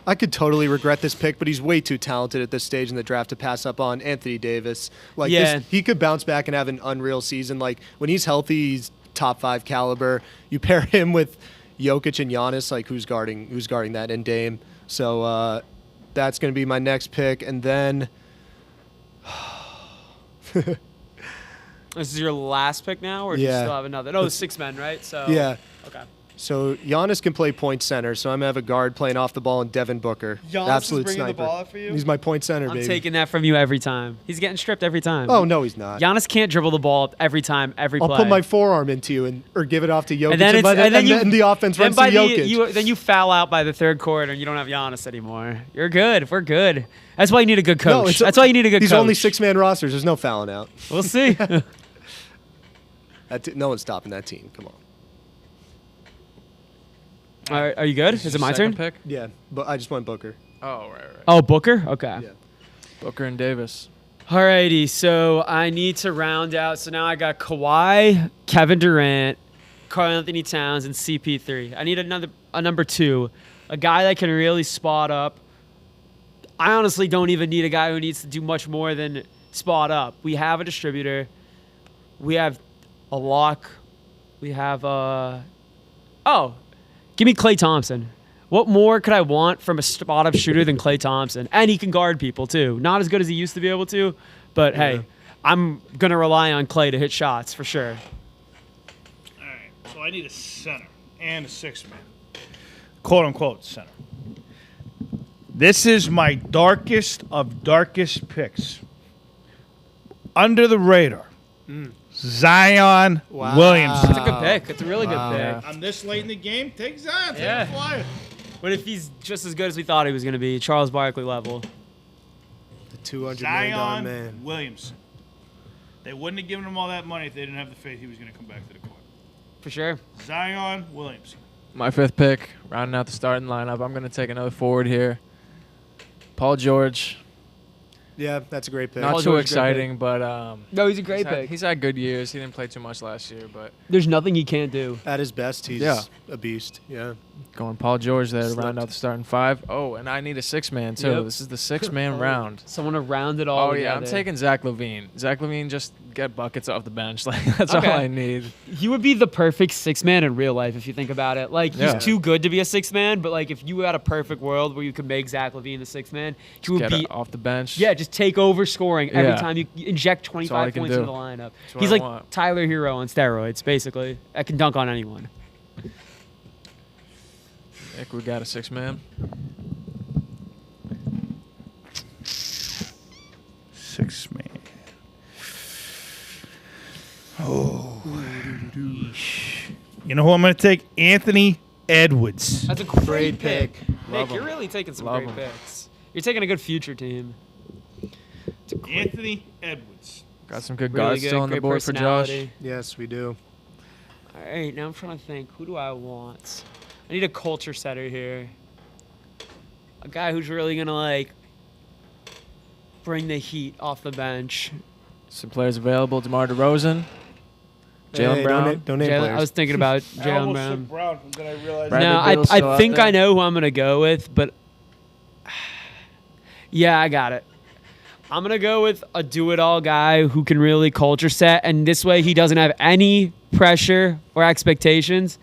I could totally regret this pick, but he's way too talented at this stage in the draft to pass up on Anthony Davis. Like, Yeah. he could bounce back and have an unreal season. Like, when he's healthy, he's top 5 caliber. You pair him with Jokic and Giannis, like who's guarding that, and Dame. So that's going to be my next pick, and then This is your last pick now, or do you Yeah. still have another? No, the 6 men, right? So yeah. Okay. So Giannis can play point center, so I'm gonna have a guard playing off the ball and Devin Booker. Giannis is Absolute bringing the sniper. ball up for you? He's my point center, I'm baby. taking that from you every time. He's getting stripped every time. Oh no, he's not. Giannis can't dribble the ball up every time, every I'll play. put my forearm into you or give it off to Jokic, and then, then the offense then runs by to Jokic. then you foul out by the 3rd quarter, and you don't have Giannis anymore. You're good. We're good. That's why you need a good No, coach. That's why you need a good These coach. only 6-man rosters. There's no fouling out. We'll see. No one's stopping that team. Come on. All right, are you good? Is it my turn? Second pick? Yeah, but I just went Booker. Oh right. Oh, Booker? Okay. Yeah. Booker and Davis. Alrighty, so I need to round out. So now I got Kawhi, Kevin Durant, Karl Anthony Towns, and CP3. I need a number 2, a guy that can really spot up. I honestly don't even need a guy who needs to do much more than spot up. We have a distributor. We have a lock. We have give me Klay Thompson. What more could I want from a spot-up shooter than Klay Thompson? And he can guard people, too. Not as good as he used to be able to, but hey, I'm going to rely on Klay to hit shots for sure. All right. So I need a center and a 6-man. Quote unquote center. This is my darkest of darkest picks. Under the radar. Zion Williamson. It's a good pick. It's a really good pick. Yeah. On this late in the game, take Zion. Take Yeah. a flyer. What if he's just as good as we thought he was going to be? Charles Barkley level. The $200 million Zion man. Williamson. They wouldn't have given him all that money if they didn't have the faith he was going to come back to the court. For sure. Zion Williamson. My 5th pick, rounding out the starting lineup. I'm gonna take another forward here. Paul George. Yeah, that's a great pick. Not Paul too George is a great exciting, but No, he's a great pick. he's had good years. He didn't play too much last year, but There's nothing he can't do. At his best, he's Yeah. a beast. Yeah. going Paul George there to Slept. round out the starting 5. Oh, and I need a 6-man too. Yep. This is the 6-man round. Someone to round it all Oh yeah, I'm together. taking Zach LaVine. Zach LaVine just get buckets off the bench. Like that's Okay. all I need. He would be the perfect 6-man in real life if you think about it. Like, he's Yeah. too good to be a 6-man, but like if you had a perfect world where you could make Zach LaVine the 6-man, he would Get be off the bench. yeah, just take over scoring every Yeah. time you inject all 25 he can points do. into the lineup. what He's I like want. Tyler Hero on steroids, basically. I can dunk on anyone. Nick, we got a 6-man. 6-man. Oh. You know who I'm going to take? Anthony Edwards. That's a great pick. Nick, Love you're him. really taking some Love great him. picks. You're taking a good future team. Anthony Edwards. Got some good Really guards good, still on the great board for Josh. personality. Yes, we do. All right, now I'm trying to think. Who do I want? I need a culture setter here. A guy who's really gonna like bring the heat off the bench. Some players available: DeMar DeRozan, Jalen Hey, Brown. Don't name Jalen, players. I was thinking about I Jalen almost Brown. took Brown, and then I realized. Bradley No, Beal's still I out think there. I know who I'm gonna go with, but yeah, I got it. I'm gonna go with a do-it-all guy who can really culture set, and this way he doesn't have any pressure or expectations.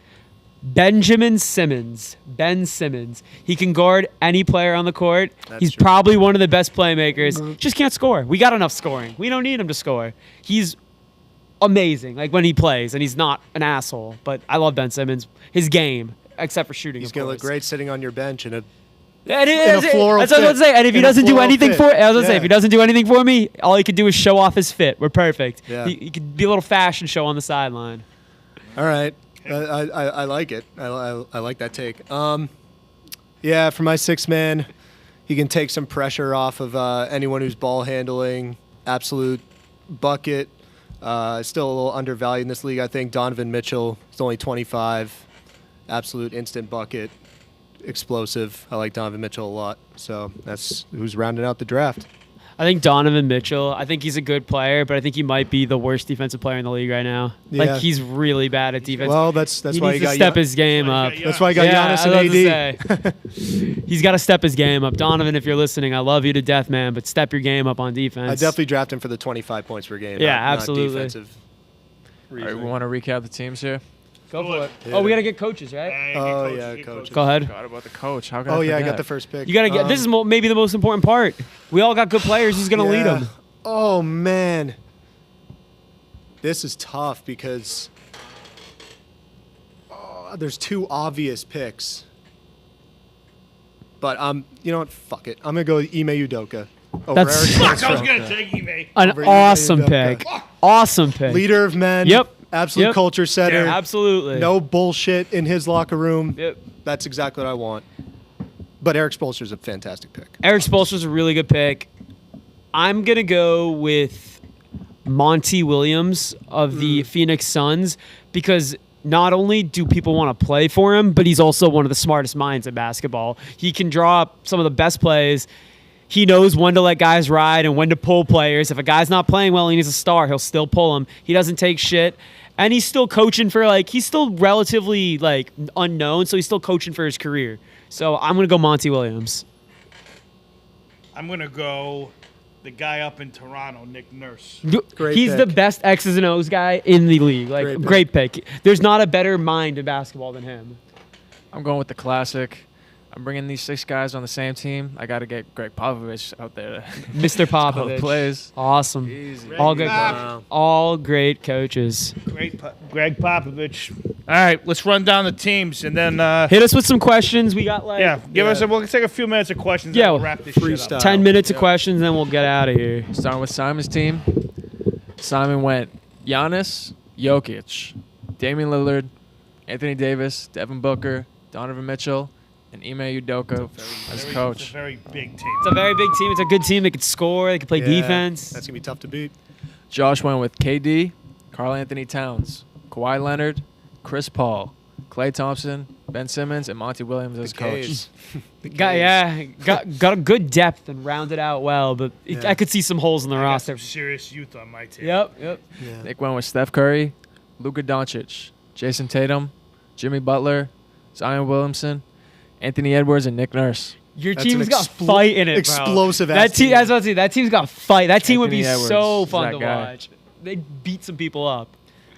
Benjamin Simmons. Ben Simmons. He can guard any player on the court. That's He's true. probably one of the best playmakers. Just can't score. We got enough scoring. We don't need him to score. He's amazing, like when he plays, and he's not an asshole. But I love Ben Simmons. His game, except for shooting. He's of gonna look course. great sitting on your bench in a. And it In a is, floral that's what I was fit. gonna say. And if he In a doesn't do floral anything fit. for, I was gonna say, Yeah. if he doesn't do anything for me, all he could do is show off his fit. We're perfect. Yeah. He could be a little fashion show on the sideline. All right, I like it. I like that take. Yeah, for my sixth man, he can take some pressure off of anyone who's ball handling. Absolute bucket. Still a little undervalued in this league, I think. Donovan Mitchell is only 25. Absolute instant bucket. Explosive. I like Donovan Mitchell a lot. So that's who's rounding out the draft. I think Donovan Mitchell. I think he's a good player, but I think he might be the worst defensive player in the league right now. Yeah. Like he's really bad at defense. Well, that's he why needs you to got step his game up. Yeah. That's why I got Yeah, Giannis I and was AD. about to say. He's got to step his game up. Donovan, if you're listening, I love you to death, man, but step your game up on defense. I definitely draft him for the 25 points per game. Yeah, not absolutely. defensive All right, we reasoning. want to recap the teams here. Go for it. Yeah. Oh, we got to get coaches, right? Oh, yeah, coaches. Go ahead. Forgot about the coach. How can Oh I yeah, I got forget? the first pick. You got to get. This is maybe the most important part. We all got good players. Who's going to lead Yeah. them? Oh man, this is tough because there's two obvious picks. But you know what? Fuck it. I'm gonna go with Ime Udoka. Over That's- Eric Fuck, I was Spoelstra. gonna take Ime. An Over awesome Ime Udoka. pick. Awesome pick. Leader of men. Yep. Absolute Yep. culture setter. Yeah, Absolutely. No bullshit in his locker room. Yep. That's exactly what I want. But Eric Spoelstra is a fantastic pick. Eric Spoelstra's a really good pick. I'm going to go with Monty Williams of the Phoenix Suns because not only do people want to play for him, but he's also one of the smartest minds in basketball. He can draw up some of the best plays. He knows when to let guys ride and when to pull players. If a guy's not playing well, he needs a star, he'll still pull him. He doesn't take shit. And he's still coaching for, he's still relatively, unknown, so he's still coaching for his career. So I'm going to go Monty Williams. I'm gonna go the guy up in Toronto, Nick Nurse. Great He's pick. the best X's and O's guy in the league. Great Great pick. There's not a better mind in basketball than him. I'm going with the classic. I'm bringing these 6 guys on the same team. I got to get Greg Popovich out there to Mr. call the Popovich. plays. Awesome. Easy. All good. Wow. All great coaches. Greg Popovich. All right, let's run down the teams and then Hit us with some questions. We got give us. We'll take a few minutes of questions. Yeah, and we'll wrap this shit freestyle. up. 10 minutes of questions, then we'll get out of here. Starting with Simon's team. Simon went Giannis, Jokic, Damian Lillard, Anthony Davis, Devin Booker, Donovan Mitchell, and Ime Udoka as It's a coach. very big team. It's a very big team. It's a good team. They can score. They can play Yeah, defense. That's gonna be tough to beat. Josh went with KD, Karl Anthony Towns, Kawhi Leonard, Chris Paul, Klay Thompson, Ben Simmons, and Monty Williams as coach. K's. Got a good depth and rounded out well, but Yeah. I could see some holes in the I got roster. some serious youth on my team. Yep. Yeah. Nick went with Steph Curry, Luka Doncic, Jason Tatum, Jimmy Butler, Zion Williamson, Anthony Edwards, and Nick Nurse. Your That's team's an got fight in it, bro. explosive That ass team, team. I was about to say, that team's got fight. That team would be Anthony so Edwards is fun that to guy. watch. They'd beat some people up.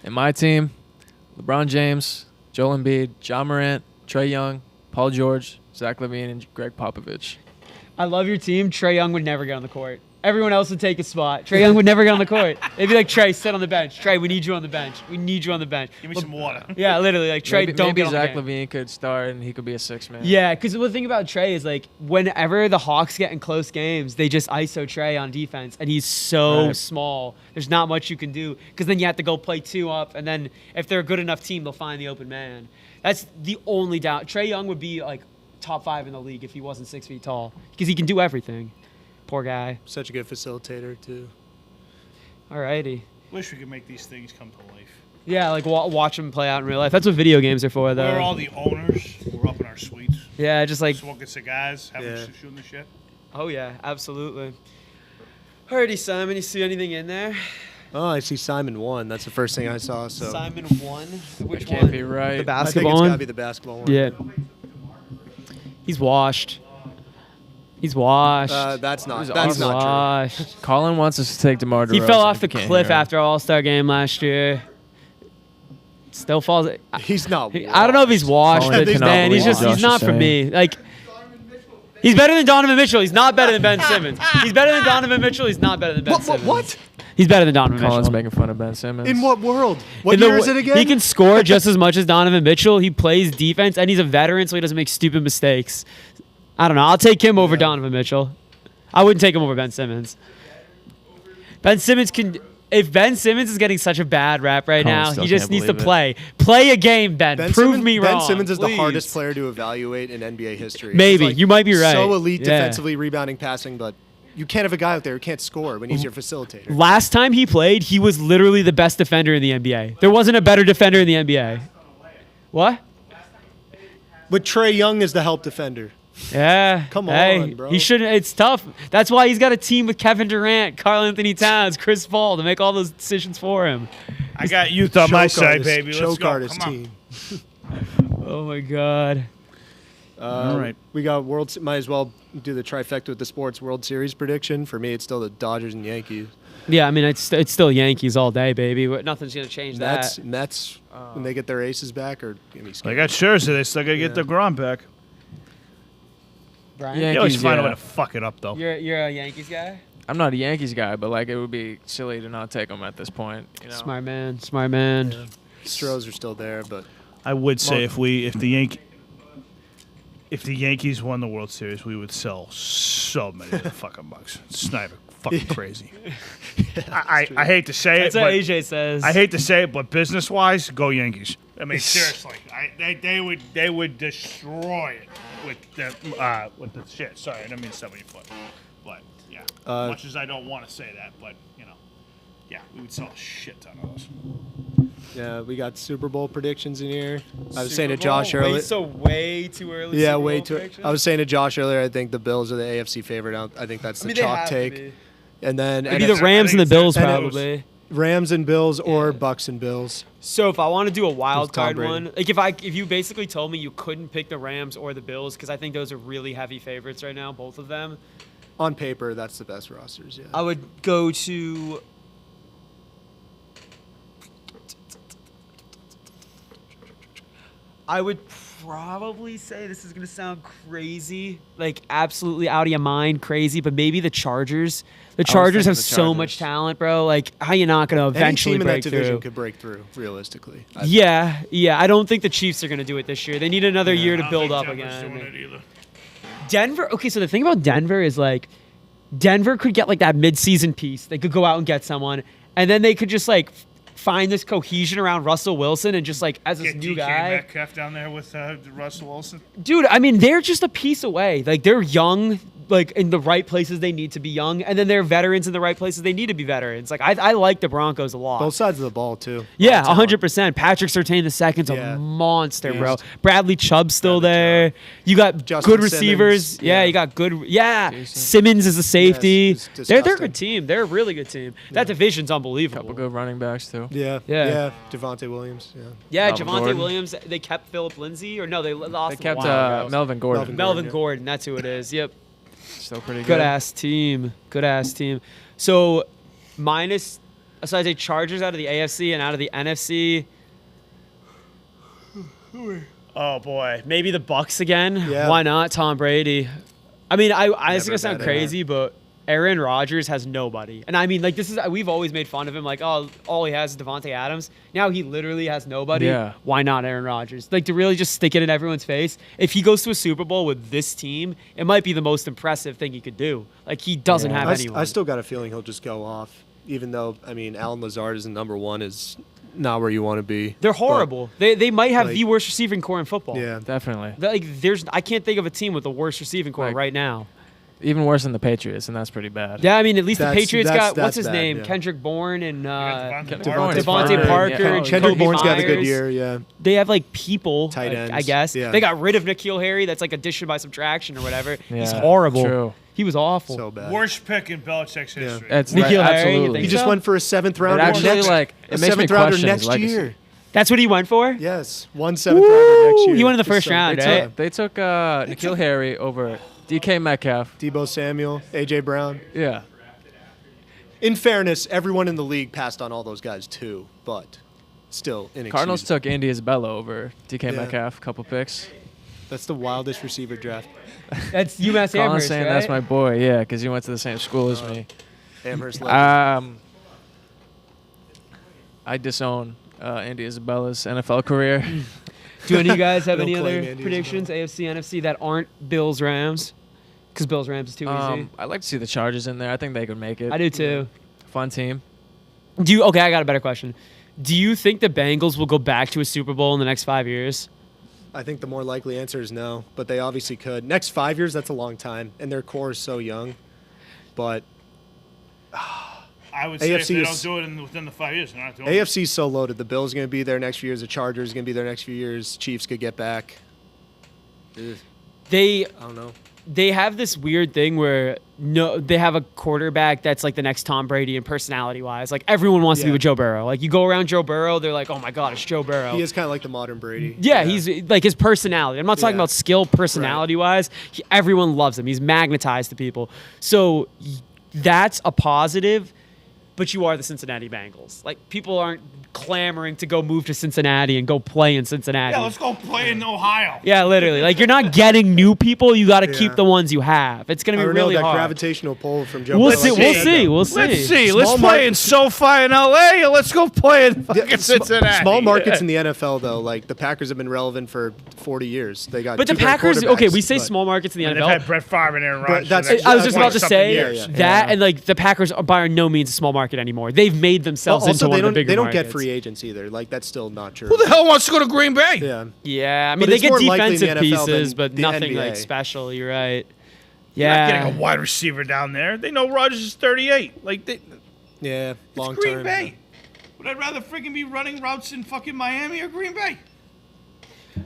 And my team, LeBron James, Joel Embiid, John Morant, Trey Young, Paul George, Zach LaVine, and Greg Popovich. I love your team. Trey Young would never get on the court. Everyone else would take a spot. Trey Young would never get on the court. They'd be like, Trey, sit on the bench. Trey, we need you on the bench. We need you on the bench. Give me some water. Yeah, literally, like Trey, don't maybe get on the Zach game. LaVine could start and he could be a 6-man. Yeah, because the thing about Trey is whenever the Hawks get in close games, they just ISO Trey on defense, and he's so Right. small. There's not much you can do because then you have to go play 2 up, and then if they're a good enough team, they'll find the open man. That's the only doubt. Trey Young would be top 5 in the league if he wasn't 6 feet tall because he can do everything. Poor guy. Such a good facilitator too. Alrighty. Wish we could make these things come to life. Yeah, like watch him play out in real life. That's what video games are for, though. We're all the owners. We're up in our suites, Yeah, just like. smoking cigars, having Yeah. shooting the shit. Oh yeah, absolutely. Alrighty, Simon. You see anything in there? Oh, I see Simon won. That's the first thing I saw. So Simon won. Which That can't one? be right. The I think basketball it's one. gotta be the basketball one. Yeah. He's washed. He's washed. That's not. He's That's He's not washed. Colin wants us to take DeMar DeRozan. He fell off if the you can't cliff hear him. after All-Star game last year. Still falls. true. He's not. I don't know if he's washed, Colin but cannot man, he's believe just what he's Josh not is for me. Like he's better than Donovan Mitchell. He's not better than Ben Simmons. He's better than Donovan Mitchell. He's not better than Ben Simmons. What? He's better than Donovan Colin's Mitchell. making fun of Ben Simmons. In what world? What In the year is w- it again? He can score just as much as Donovan Mitchell. He plays defense, and he's a veteran, so he doesn't make stupid mistakes. I don't know. I'll take him over Donovan Mitchell. I wouldn't take him over Ben Simmons. Ben Simmons can. If Ben Simmons is getting such a bad rap right Colin now, still he just can't needs to believe it. play. Play a game, Ben. Ben Prove Simmons, me wrong. Ben Simmons is the please. hardest player to evaluate in NBA history. Maybe. He's You might be right. So elite Yeah. defensively, rebounding, passing, but you can't have a guy out there who can't score when he's your facilitator. Last time he played, he was literally the best defender in the NBA. There wasn't a better defender in the NBA. What? But Trey Young is the help defender. Yeah. Come Hey, on, bro. He shouldn't. It's tough. That's why he's got a team with Kevin Durant, Karl Anthony Towns, Chris Paul to make all those decisions for him. I got youth on my side, artist- baby. Let's choke go. artist Come on. team. Oh my God. All right. We got might as well do the trifecta with the sports World Series prediction. For me, it's still the Dodgers and Yankees. Yeah, I mean it's still Yankees all day, baby. Nothing's gonna change Mets, that. Mets when they get their aces back, or give me They got Scherzer. They still got to get Yeah. the Grom back. Brian, They always Yankees, find a yeah. way to fuck it up, though. you're a Yankees guy. I'm not a Yankees guy, but like it would be silly to not take him at this point. You know? Smart man. Smart man. Stros are still there, but I would say if the Yankees won the World Series, we would sell so many of the fucking bucks. It's not even fucking crazy. I hate to say That's it, what but AJ says. I hate to say it, but business wise, go Yankees. I mean, seriously, they would destroy it with the shit. Sorry, I didn't mean 70 foot, but yeah. As much as I don't want to say that, but you know, yeah, we would sell a shit ton of those. yeah, we got Super Bowl predictions in here. I was Super saying to Bowl? Josh earlier. way too early. Yeah, Super way Bowl too. predictions? I was saying to Josh earlier. I think the Bills are the AFC favorite. I think that's the chalk take. And then Maybe the NFC Rams and the think Bills it's- probably. Rams and Bills or Yeah. Bucks and Bills. So if I want to do a wild With Tom card Brady. one, like if you basically told me you couldn't pick the Rams or the Bills because I think those are really heavy favorites right now, both of them, On paper, that's the best rosters. Yeah. I would go to. I would probably say this is gonna sound crazy, like absolutely out of your mind crazy, but maybe the Chargers. The Chargers thinking have the so Chargers. much talent, bro. Like, how you not gonna Any eventually team in that break division through? could break through, realistically. Yeah. I don't think the Chiefs are gonna do it this year. They need another year I to don't build think up Denver's again. doing it either. Denver. Okay, so the thing about Denver is like, Denver could get like that mid-season piece. They could go out and get someone, and then they could just like find this cohesion around Russell Wilson and just like as this Get new DK guy. Metcalf down there with Russell Wilson. Dude, I mean, they're just a piece away. Like they're young, like in the right places they need to be young, and then they're veterans in the right places they need to be veterans. Like I like the Broncos a lot. Both sides of the ball too. Yeah, All talent. 100%. Patrick Surtain the second's Yeah. a monster, bro. Beast. Bradley Chubb's still Bradley there. Chubb. You got Justin good receivers. Simmons, Yeah, yeah. you got good. Yeah, Jason. Simmons is a safety. Yes, it's they're a disgusting. good team. They're a really good team. That division's unbelievable. Couple good running backs too. Yeah. Yeah. Yeah. Javante Williams. Yeah. Yeah, Melvin Javante Gordon. Williams. They kept Philip Lindsay, or no, they lost. They him a kept while ago. Melvin Gordon. Melvin yeah. Gordon. That's who it is. Yep. Still pretty good. Good ass team. Good ass team. So, minus. So I say Chargers out of the AFC and out of the NFC. Oh boy, maybe the Bucks again. Yeah. Why not Tom Brady? I mean, it's Never gonna sound bet crazy, but Aaron Rodgers has nobody. And I mean, like, we've always made fun of him, like, oh, all he has is Devontae Adams. Now he literally has nobody. Yeah. Why not Aaron Rodgers? Like, to really just stick it in everyone's face. If he goes to a Super Bowl with this team, it might be the most impressive thing he could do. Like, he doesn't have anyone. I still got a feeling he'll just go off, even though I mean Alan Lazard is the number one is not where you want to be. They're horrible. They might have like- the worst receiving core in football. Yeah. Definitely. Like, I can't think of a team with the worst receiving core Like- right now. even worse than the Patriots, and that's pretty bad. Yeah, I mean, at least the That's- Patriots that's- got what's that's his bad, name, yeah. Kendrick Bourne and Devontae Devontae Parker. Yeah. and Kendrick Kobe Bourne's got a good Myers. year. Yeah. They have like people, Tight like, I ends, guess. yeah. They got rid of N'Keal Harry. That's like addition by subtraction or whatever. He's Yeah, horrible. true. He was awful. So bad. Worst pick in Belichick's history. It's N'Keal Harry, you absolutely. think He just so? went for a 7th rounder. actually, next, like, a it makes me 7th rounder question his next legacy. year. That's what he went for? Yes, 1 7th rounder next year. He went in the first So round, it's, right? They took N'Keal Harry over DK Metcalf. Debo Samuel, AJ Brown. Yeah. In fairness, everyone in the league passed on all those guys too, but still inexcusable. Cardinals took Andy Isabella over DK Yeah. Metcalf, couple picks. That's the wildest receiver draft. That's UMass Colin's Amherst, saying right? that's my boy, yeah, because he went to the same school as me. Amherst legend. I disown Andy Isabella's NFL career. Do any of you guys have Don't any claim other Andy predictions, AFC, NFC, that aren't Bills Rams? Because Bills Rams is too easy. I'd like to see the Chargers in there. I think they could make it. I do too. Fun team. Okay, I got a better question. Do you think the Bengals will go back to a Super Bowl in the next 5 years? I think the more likely answer is no, but they obviously could. Next 5 years, that's a long time, and their core is so young. But I would say if AFC they don't is- do it within the 5 years, they're not doing it. AFC's so loaded. The Bills going to be there next few years. The Chargers going to be there next few years. Chiefs could get back. Ugh, They I don't know. they have this weird thing where they have a quarterback that's like the next Tom Brady and personality wise. Like everyone wants to be Yeah. with Joe Burrow. Like you go around Joe Burrow, they're like, oh my God, it's Joe Burrow. He is kind of like the modern Brady. Yeah, he's like his personality. I'm not talking Yeah. about skill personality wise. Everyone loves him. He's magnetized to people. So that's a positive, but you are the Cincinnati Bengals. Like people aren't clamoring to go move to Cincinnati and go play in Cincinnati. Yeah, let's go play in Ohio. Yeah, literally. Like you're not getting new people. You got to keep Yeah. the ones you have. It's gonna I be don't know really that hard. gravitational pull from Joe We'll Burrow, see. like you We'll said, see. though. We'll see. Let's see. Let's Small play in SoFi in LA, or let's go play in fucking Yeah, Cincinnati. Small markets Yeah. in the NFL, though, like the Packers have been relevant for 40 years. They got But the two great Packers, okay, we quarterbacks, say but- small markets in the And they've NFL. had Brett Favre and Aaron Rodgers. that's- for the next I was just about to 20-something say years. that, and like the Packers are by no means a small market anymore. They've made themselves Also, into one they of the don't bigger they don't get markets. free agents either. Like that's still not true. Who the hell wants to go to Green Bay? Yeah. Yeah, I mean But they it's get more likely in the defensive NFL pieces, than but the nothing NBA. like special. You're right. You're not Yeah, getting a wide receiver down there. They know Rodgers is 38. Like, Yeah. it's Long Green term. Bay. Would I rather freaking be running routes in fucking Miami or Green Bay?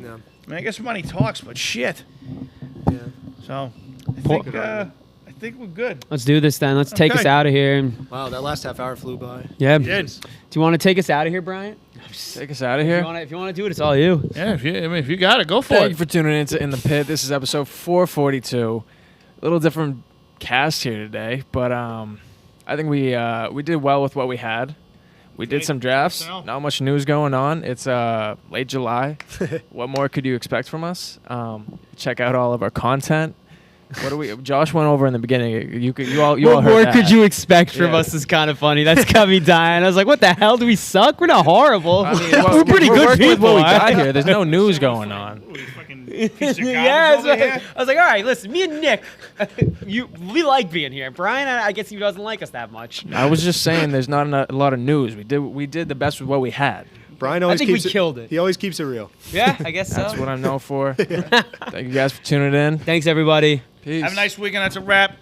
Yeah. I mean, I guess money talks, but shit. Yeah. So, I think we're good. let's do this then. Let's take us Okay. out of here. And, Wow, that last half hour flew by. yeah. Did. Do you want to take us out of here, Brian? Take us out of If here. you want to do it, it's all you. Yeah, if you got it, go for Thank it. you for tuning in to In the Pit. This is episode 442. A little different cast here today, but I think we did well with what we had. We did some drafts. personnel. Not much news going on. It's late July. What more could you expect from us? Check out all of our content. What do we? Josh went over in the beginning. You all What heard more that. could you expect from Yeah. us? Is kind of funny. That's got me dying. I was like, "What the hell? Do we suck? We're not horrible. I mean, well, we're pretty we're good working with people." what we all got right? here. There's no news going on. Ooh, you fucking piece of garbage Yeah, over here. I was like, all right, listen, me and Nick, we like being here. Brian, I guess he doesn't like us that much. I was just saying, there's not a lot of news. We did the best with what we had. Brian always think we keeps killed it. He always keeps it real. Yeah, I guess so. That's what I'm known for. Thank you guys for tuning in. Thanks, everybody. Peace. Have a nice weekend. That's a wrap.